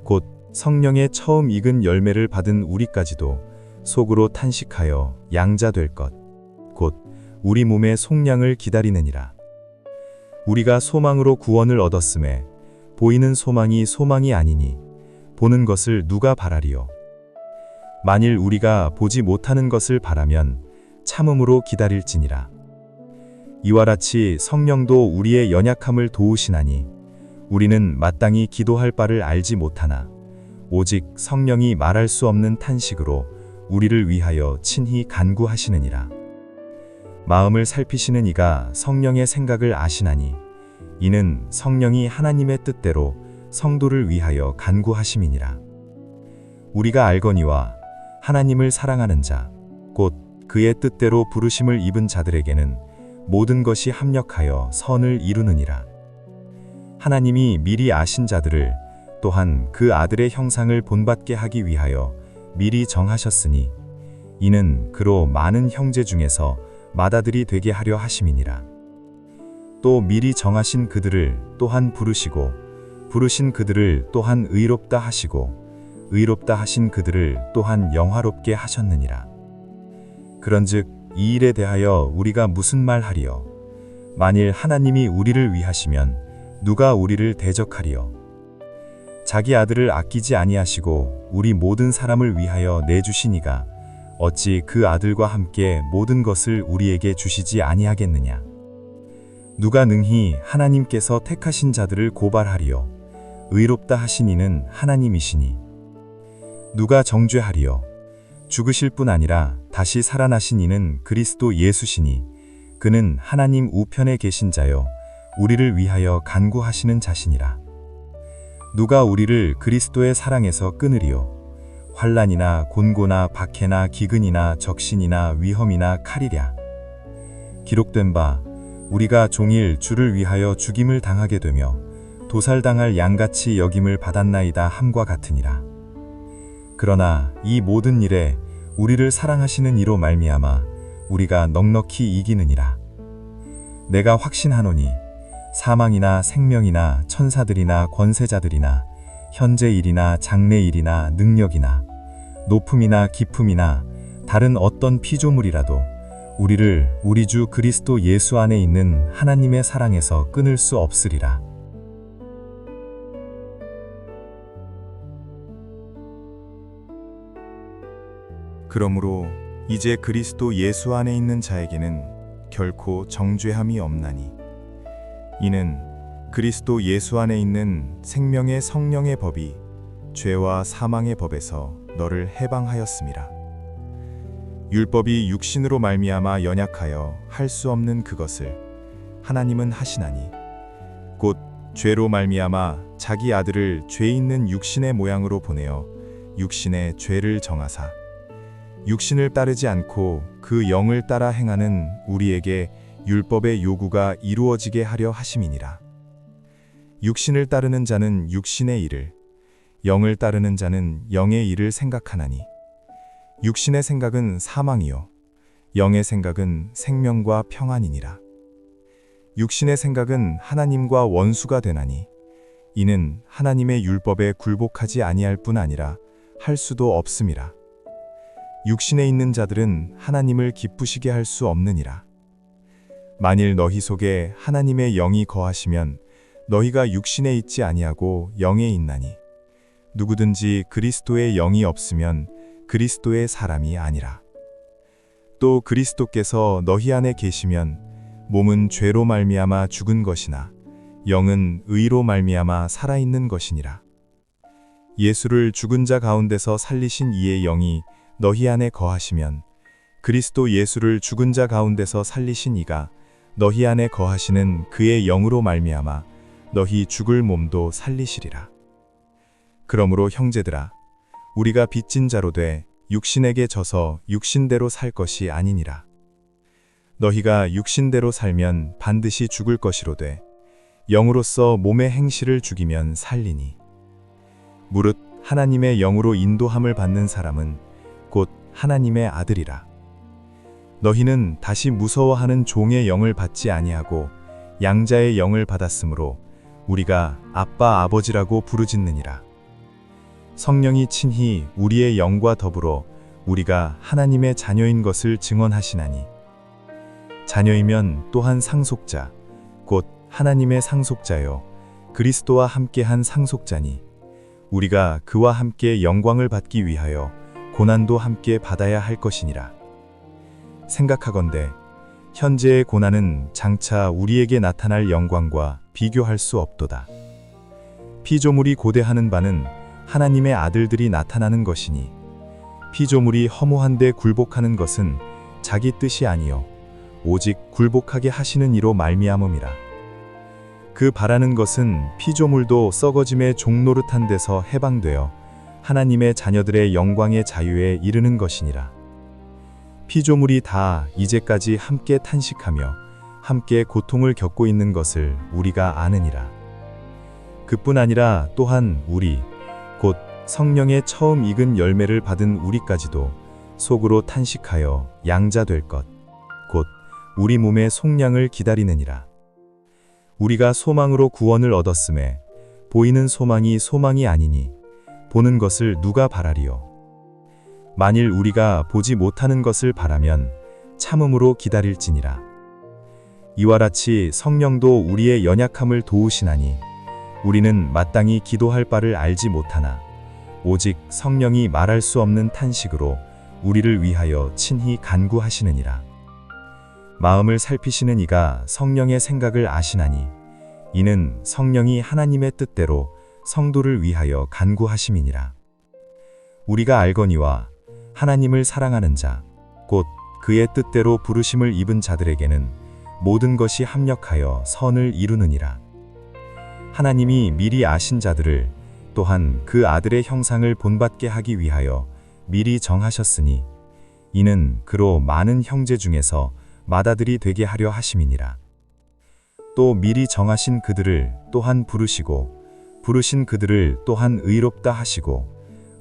곧 성령의 처음 익은 열매를 받은 우리까지도 속으로 탄식하여 양자될 것 곧 우리 몸의 속량을 기다리느니라. 우리가 소망으로 구원을 얻었음에 보이는 소망이 소망이 아니니 보는 것을 누가 바라리요. 만일 우리가 보지 못하는 것을 바라면 참음으로 기다릴지니라. 이와 같이 성령도 우리의 연약함을 도우시나니 우리는 마땅히 기도할 바를 알지 못하나 오직 성령이 말할 수 없는 탄식으로 우리를 위하여 친히 간구하시느니라. 마음을 살피시는 이가 성령의 생각을 아시나니 이는 성령이 하나님의 뜻대로 성도를 위하여 간구하심이니라. 우리가 알거니와 하나님을 사랑하는 자, 곧 그의 뜻대로 부르심을 입은 자들에게는 모든 것이 합력하여 선을 이루느니라. 하나님이 미리 아신 자들을 또한 그 아들의 형상을 본받게 하기 위하여 미리 정하셨으니 이는 그로 많은 형제 중에서 맏아들이 되게 하려 하심이니라. 또 미리 정하신 그들을 또한 부르시고 부르신 그들을 또한 의롭다 하시고 의롭다 하신 그들을 또한 영화롭게 하셨느니라. 그런즉 이 일에 대하여 우리가 무슨 말하리요? 만일 하나님이 우리를 위하시면 누가 우리를 대적하리요? 자기 아들을 아끼지 아니하시고 우리 모든 사람을 위하여 내주시니가 어찌 그 아들과 함께 모든 것을 우리에게 주시지 아니하겠느냐? 누가 능히 하나님께서 택하신 자들을 고발하리요? 의롭다 하신 이는 하나님이시니. 누가 정죄하리요? 죽으실 뿐 아니라 다시 살아나신 이는 그리스도 예수시니 그는 하나님 우편에 계신 자요 우리를 위하여 간구하시는 자시니라. 누가 우리를 그리스도의 사랑에서 끊으리요? 환난이나 곤고나 박해나 기근이나 적신이나 위험이나 칼이랴. 기록된 바 우리가 종일 주를 위하여 죽임을 당하게 되며 도살당할 양같이 여김을 받았나이다 함과 같으니라. 그러나 이 모든 일에 우리를 사랑하시는 이로 말미암아 우리가 넉넉히 이기느니라. 내가 확신하노니 사망이나 생명이나 천사들이나 권세자들이나 현재 일이나 장래 일이나 능력이나 높음이나 깊음이나 다른 어떤 피조물이라도 우리를 우리 주 그리스도 예수 안에 있는 하나님의 사랑에서 끊을 수 없으리라. 그러므로 이제 그리스도 예수 안에 있는 자에게는 결코 정죄함이 없나니 이는 그리스도 예수 안에 있는 생명의 성령의 법이 죄와 사망의 법에서 너를 해방하였음이라. 율법이 육신으로 말미암아 연약하여 할 수 없는 그것을 하나님은 하시나니 곧 죄로 말미암아 자기 아들을 죄 있는 육신의 모양으로 보내어 육신의 죄를 정하사 육신을 따르지 않고 그 영을 따라 행하는 우리에게 율법의 요구가 이루어지게 하려 하심이니라. 육신을 따르는 자는 육신의 일을, 영을 따르는 자는 영의 일을 생각하나니 육신의 생각은 사망이요 영의 생각은 생명과 평안이니라. 육신의 생각은 하나님과 원수가 되나니 이는 하나님의 율법에 굴복하지 아니할 뿐 아니라 할 수도 없음이라. 육신에 있는 자들은 하나님을 기쁘시게 할 수 없느니라. 만일 너희 속에 하나님의 영이 거하시면 너희가 육신에 있지 아니하고 영에 있나니 누구든지 그리스도의 영이 없으면 그리스도의 사람이 아니라. 또 그리스도께서 너희 안에 계시면 몸은 죄로 말미암아 죽은 것이나 영은 의로 말미암아 살아있는 것이니라. 예수를 죽은 자 가운데서 살리신 이의 영이 너희 안에 거하시면 그리스도 예수를 죽은 자 가운데서 살리신 이가 너희 안에 거하시는 그의 영으로 말미암아 너희 죽을 몸도 살리시리라. 그러므로 형제들아 우리가 빚진 자로 돼 육신에게 져서 육신대로 살 것이 아니니라. 너희가 육신대로 살면 반드시 죽을 것이로되 영으로서 몸의 행실을 죽이면 살리니. 무릇 하나님의 영으로 인도함을 받는 사람은 곧 하나님의 아들이라. 너희는 다시 무서워하는 종의 영을 받지 아니하고 양자의 영을 받았으므로 우리가 아빠 아버지라고 부르짖느니라. 성령이 친히 우리의 영과 더불어 우리가 하나님의 자녀인 것을 증언하시나니, 자녀이면 또한 상속자 곧 하나님의 상속자요 그리스도와 함께한 상속자니, 우리가 그와 함께 영광을 받기 위하여 고난도 함께 받아야 할 것이니라. 생각하건대 현재의 고난은 장차 우리에게 나타날 영광과 비교할 수 없도다. 피조물이 고대하는 바는 하나님의 아들들이 나타나는 것이니, 피조물이 허무한데 굴복하는 것은 자기 뜻이 아니요 오직 굴복하게 하시는 이로 말미암음이라. 그 바라는 것은 피조물도 썩어짐의 종노릇한 데서 해방되어 하나님의 자녀들의 영광의 자유에 이르는 것이니라. 피조물이 다 이제까지 함께 탄식하며 함께 고통을 겪고 있는 것을 우리가 아느니라. 그뿐 아니라 또한 우리 곧 성령의 처음 익은 열매를 받은 우리까지도 속으로 탄식하여 양자 될 것 곧 우리 몸의 속량을 기다리느니라. 우리가 소망으로 구원을 얻었음에 보이는 소망이 소망이 아니니 보는 것을 누가 바라리요. 만일 우리가 보지 못하는 것을 바라면 참음으로 기다릴지니라. 이와 같이 성령도 우리의 연약함을 도우시나니, 우리는 마땅히 기도할 바를 알지 못하나 오직 성령이 말할 수 없는 탄식으로 우리를 위하여 친히 간구하시느니라. 마음을 살피시는 이가 성령의 생각을 아시나니, 이는 성령이 하나님의 뜻대로 성도를 위하여 간구하심이니라. 우리가 알거니와 하나님을 사랑하는 자, 곧 그의 뜻대로 부르심을 입은 자들에게는 모든 것이 합력하여 선을 이루느니라. 하나님이 미리 아신 자들을 또한 그 아들의 형상을 본받게 하기 위하여 미리 정하셨으니, 이는 그로 많은 형제 중에서 맏아들이 되게 하려 하심이니라. 또 미리 정하신 그들을 또한 부르시고, 부르신 그들을 또한 의롭다 하시고,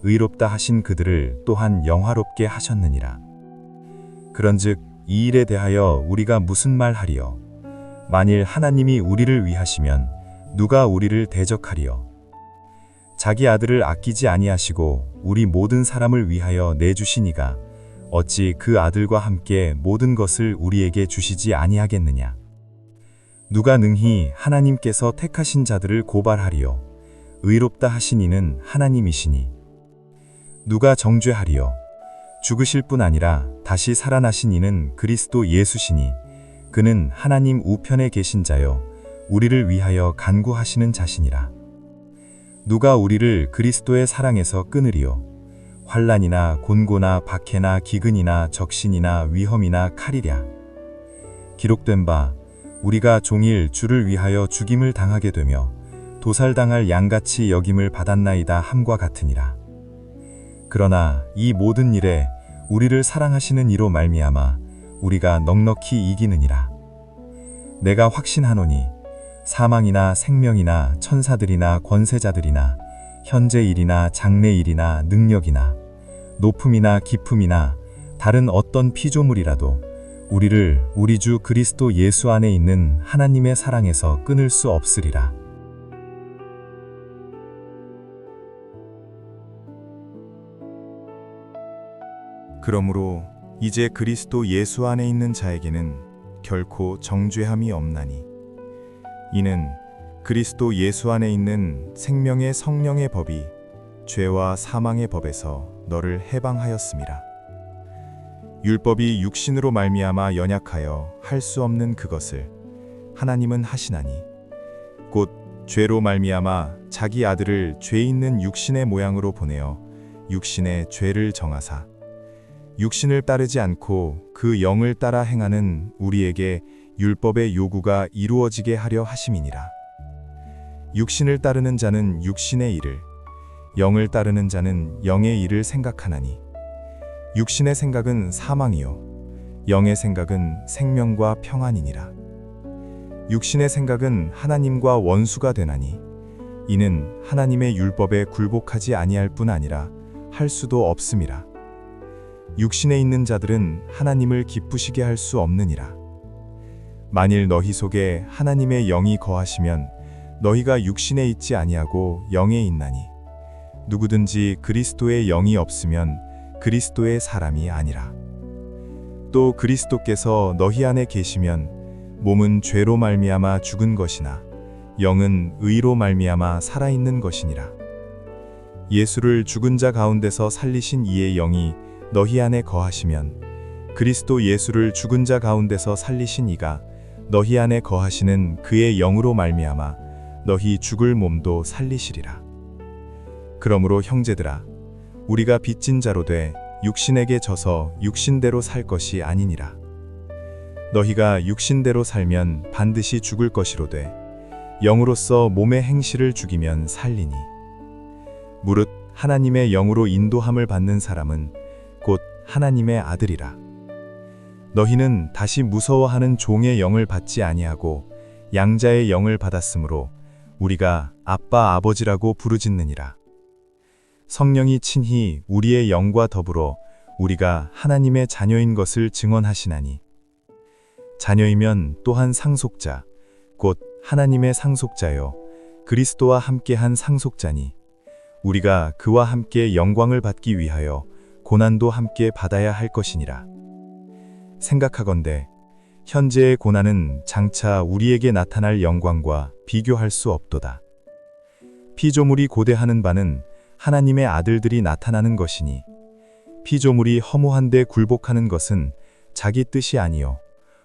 의롭다 하신 그들을 또한 영화롭게 하셨느니라. 그런즉 이 일에 대하여 우리가 무슨 말하리요? 만일 하나님이 우리를 위하시면 누가 우리를 대적하리요? 자기 아들을 아끼지 아니하시고 우리 모든 사람을 위하여 내주시니가 어찌 그 아들과 함께 모든 것을 우리에게 주시지 아니하겠느냐? 누가 능히 하나님께서 택하신 자들을 고발하리요? 의롭다 하신 이는 하나님이시니. 누가 정죄하리요? 죽으실 뿐 아니라 다시 살아나신 이는 그리스도 예수시니, 그는 하나님 우편에 계신 자요 우리를 위하여 간구하시는 자시니라. 누가 우리를 그리스도의 사랑에서 끊으리요? 환난이나 곤고나 박해나 기근이나 적신이나 위험이나 칼이랴. 기록된 바 우리가 종일 주를 위하여 죽임을 당하게 되며 도살당할 양같이 여김을 받았나이다 함과 같으니라. 그러나 이 모든 일에 우리를 사랑하시는 이로 말미암아 우리가 넉넉히 이기느니라. 내가 확신하노니 사망이나 생명이나 천사들이나 권세자들이나 현재 일이나 장래 일이나 능력이나 높음이나 깊음이나 다른 어떤 피조물이라도 우리를 우리 주 그리스도 예수 안에 있는 하나님의 사랑에서 끊을 수 없으리라. 그러므로 이제 그리스도 예수 안에 있는 자에게는 결코 정죄함이 없나니, 이는 그리스도 예수 안에 있는 생명의 성령의 법이 죄와 사망의 법에서 너를 해방하였음이라. 율법이 육신으로 말미암아 연약하여 할 수 없는 그것을 하나님은 하시나니, 곧 죄로 말미암아 자기 아들을 죄 있는 육신의 모양으로 보내어 육신의 죄를 정하사 육신을 따르지 않고 그 영을 따라 행하는 우리에게 율법의 요구가 이루어지게 하려 하심이니라. 육신을 따르는 자는 육신의 일을, 영을 따르는 자는 영의 일을 생각하나니, 육신의 생각은 사망이요 영의 생각은 생명과 평안이니라. 육신의 생각은 하나님과 원수가 되나니, 이는 하나님의 율법에 굴복하지 아니할 뿐 아니라 할 수도 없음이라. 육신에 있는 자들은 하나님을 기쁘시게 할 수 없느니라. 만일 너희 속에 하나님의 영이 거하시면 너희가 육신에 있지 아니하고 영에 있나니 누구든지 그리스도의 영이 없으면 그리스도의 사람이 아니라. 또 그리스도께서 너희 안에 계시면 몸은 죄로 말미암아 죽은 것이나 영은 의로 말미암아 살아있는 것이니라. 예수를 죽은 자 가운데서 살리신 이의 영이 너희 안에 거하시면 그리스도 예수를 죽은 자 가운데서 살리신 이가 너희 안에 거하시는 그의 영으로 말미암아 너희 죽을 몸도 살리시리라. 그러므로 형제들아, 우리가 빚진 자로 돼 육신에게 져서 육신대로 살 것이 아니니라. 너희가 육신대로 살면 반드시 죽을 것이로되 영으로서 몸의 행실을 죽이면 살리니. 무릇 하나님의 영으로 인도함을 받는 사람은 곧 하나님의 아들이라. 너희는 다시 무서워하는 종의 영을 받지 아니하고 양자의 영을 받았으므로 우리가 아빠 아버지라고 부르짖느니라. 성령이 친히 우리의 영과 더불어 우리가 하나님의 자녀인 것을 증언하시나니, 자녀이면 또한 상속자 곧 하나님의 상속자요 그리스도와 함께한 상속자니, 우리가 그와 함께 영광을 받기 위하여 고난도 함께 받아야 할 것이니라. 생각하건대 현재의 고난은 장차 우리에게 나타날 영광과 비교할 수 없도다. 피조물이 고대하는 바는 하나님의 아들들이 나타나는 것이니, 피조물이 허무한데 굴복하는 것은 자기 뜻이 아니요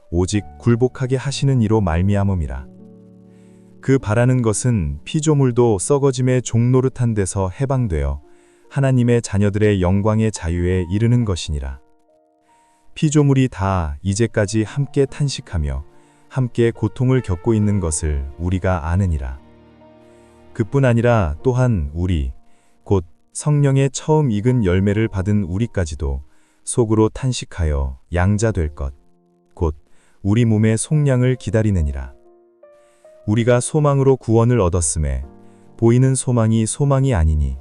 오직 굴복하게 하시는 이로 말미암음이라. 그 바라는 것은 피조물도 썩어짐의 종노릇한 데서 해방되어 하나님의 자녀들의 영광의 자유에 이르는 것이니라. 피조물이 다 이제까지 함께 탄식하며 함께 고통을 겪고 있는 것을 우리가 아느니라. 그뿐 아니라 또한 우리 곧 성령의 처음 익은 열매를 받은 우리까지도 속으로 탄식하여 양자될 것 곧 우리 몸의 속량을 기다리느니라. 우리가 소망으로 구원을 얻었음에 보이는 소망이 소망이 아니니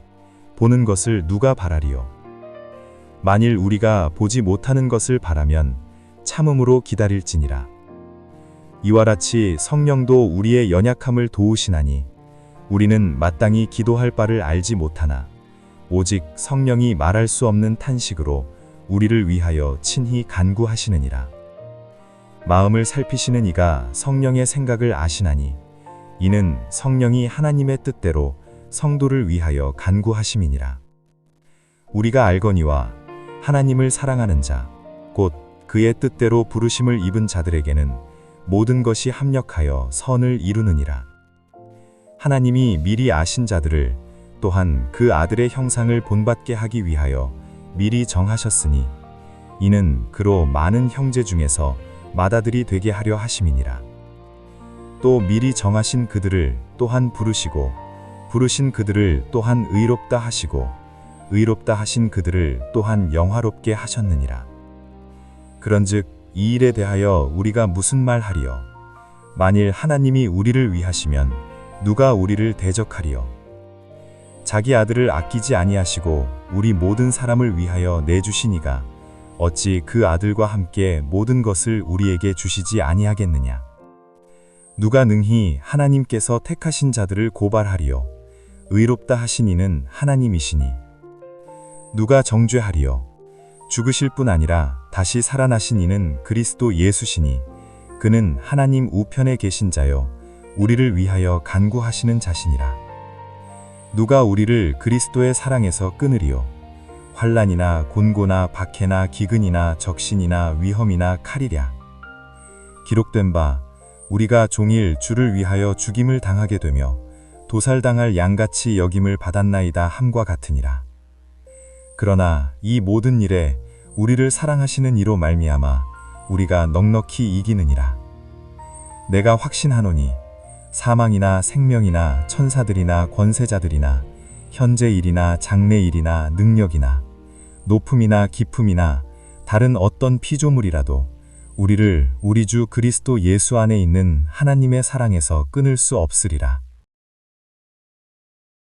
보는 것을 누가 바라리요. 만일 우리가 보지 못하는 것을 바라면 참음으로 기다릴지니라. 이와 같이 성령도 우리의 연약함을 도우시나니 우리는 마땅히 기도할 바를 알지 못하나 오직 성령이 말할 수 없는 탄식으로 우리를 위하여 친히 간구하시느니라. 마음을 살피시는 이가 성령의 생각을 아시나니 이는 성령이 하나님의 뜻대로 성도를 위하여 간구하심이니라. 우리가 알거니와 하나님을 사랑하는 자, 곧 그의 뜻대로 부르심을 입은 자들에게는 모든 것이 합력하여 선을 이루느니라. 하나님이 미리 아신 자들을 또한 그 아들의 형상을 본받게 하기 위하여 미리 정하셨으니 이는 그로 많은 형제 중에서 맏아들이 되게 하려 하심이니라. 또 미리 정하신 그들을 또한 부르시고 부르신 그들을 또한 의롭다 하시고 의롭다 하신 그들을 또한 영화롭게 하셨느니라. 그런즉 이 일에 대하여 우리가 무슨 말 하리요? 만일 하나님이 우리를 위하시면 누가 우리를 대적하리요? 자기 아들을 아끼지 아니하시고 우리 모든 사람을 위하여 내주시니가 어찌 그 아들과 함께 모든 것을 우리에게 주시지 아니하겠느냐? 누가 능히 하나님께서 택하신 자들을 고발하리요? 의롭다 하신 이는 하나님이시니. 누가 정죄하리요? 죽으실 뿐 아니라 다시 살아나신 이는 그리스도 예수시니 그는 하나님 우편에 계신 자요 우리를 위하여 간구하시는 자시니라. 누가 우리를 그리스도의 사랑에서 끊으리요? 환난이나 곤고나 박해나 기근이나 적신이나 위험이나 칼이랴. 기록된 바 우리가 종일 주를 위하여 죽임을 당하게 되며 도살당할 양같이 여김을 받았나이다 함과 같으니라. 그러나 이 모든 일에 우리를 사랑하시는 이로 말미암아 우리가 넉넉히 이기느니라. 내가 확신하노니 사망이나 생명이나 천사들이나 권세자들이나 현재 일이나 장래 일이나 능력이나 높음이나 깊음이나 다른 어떤 피조물이라도 우리를 우리 주 그리스도 예수 안에 있는 하나님의 사랑에서 끊을 수 없으리라.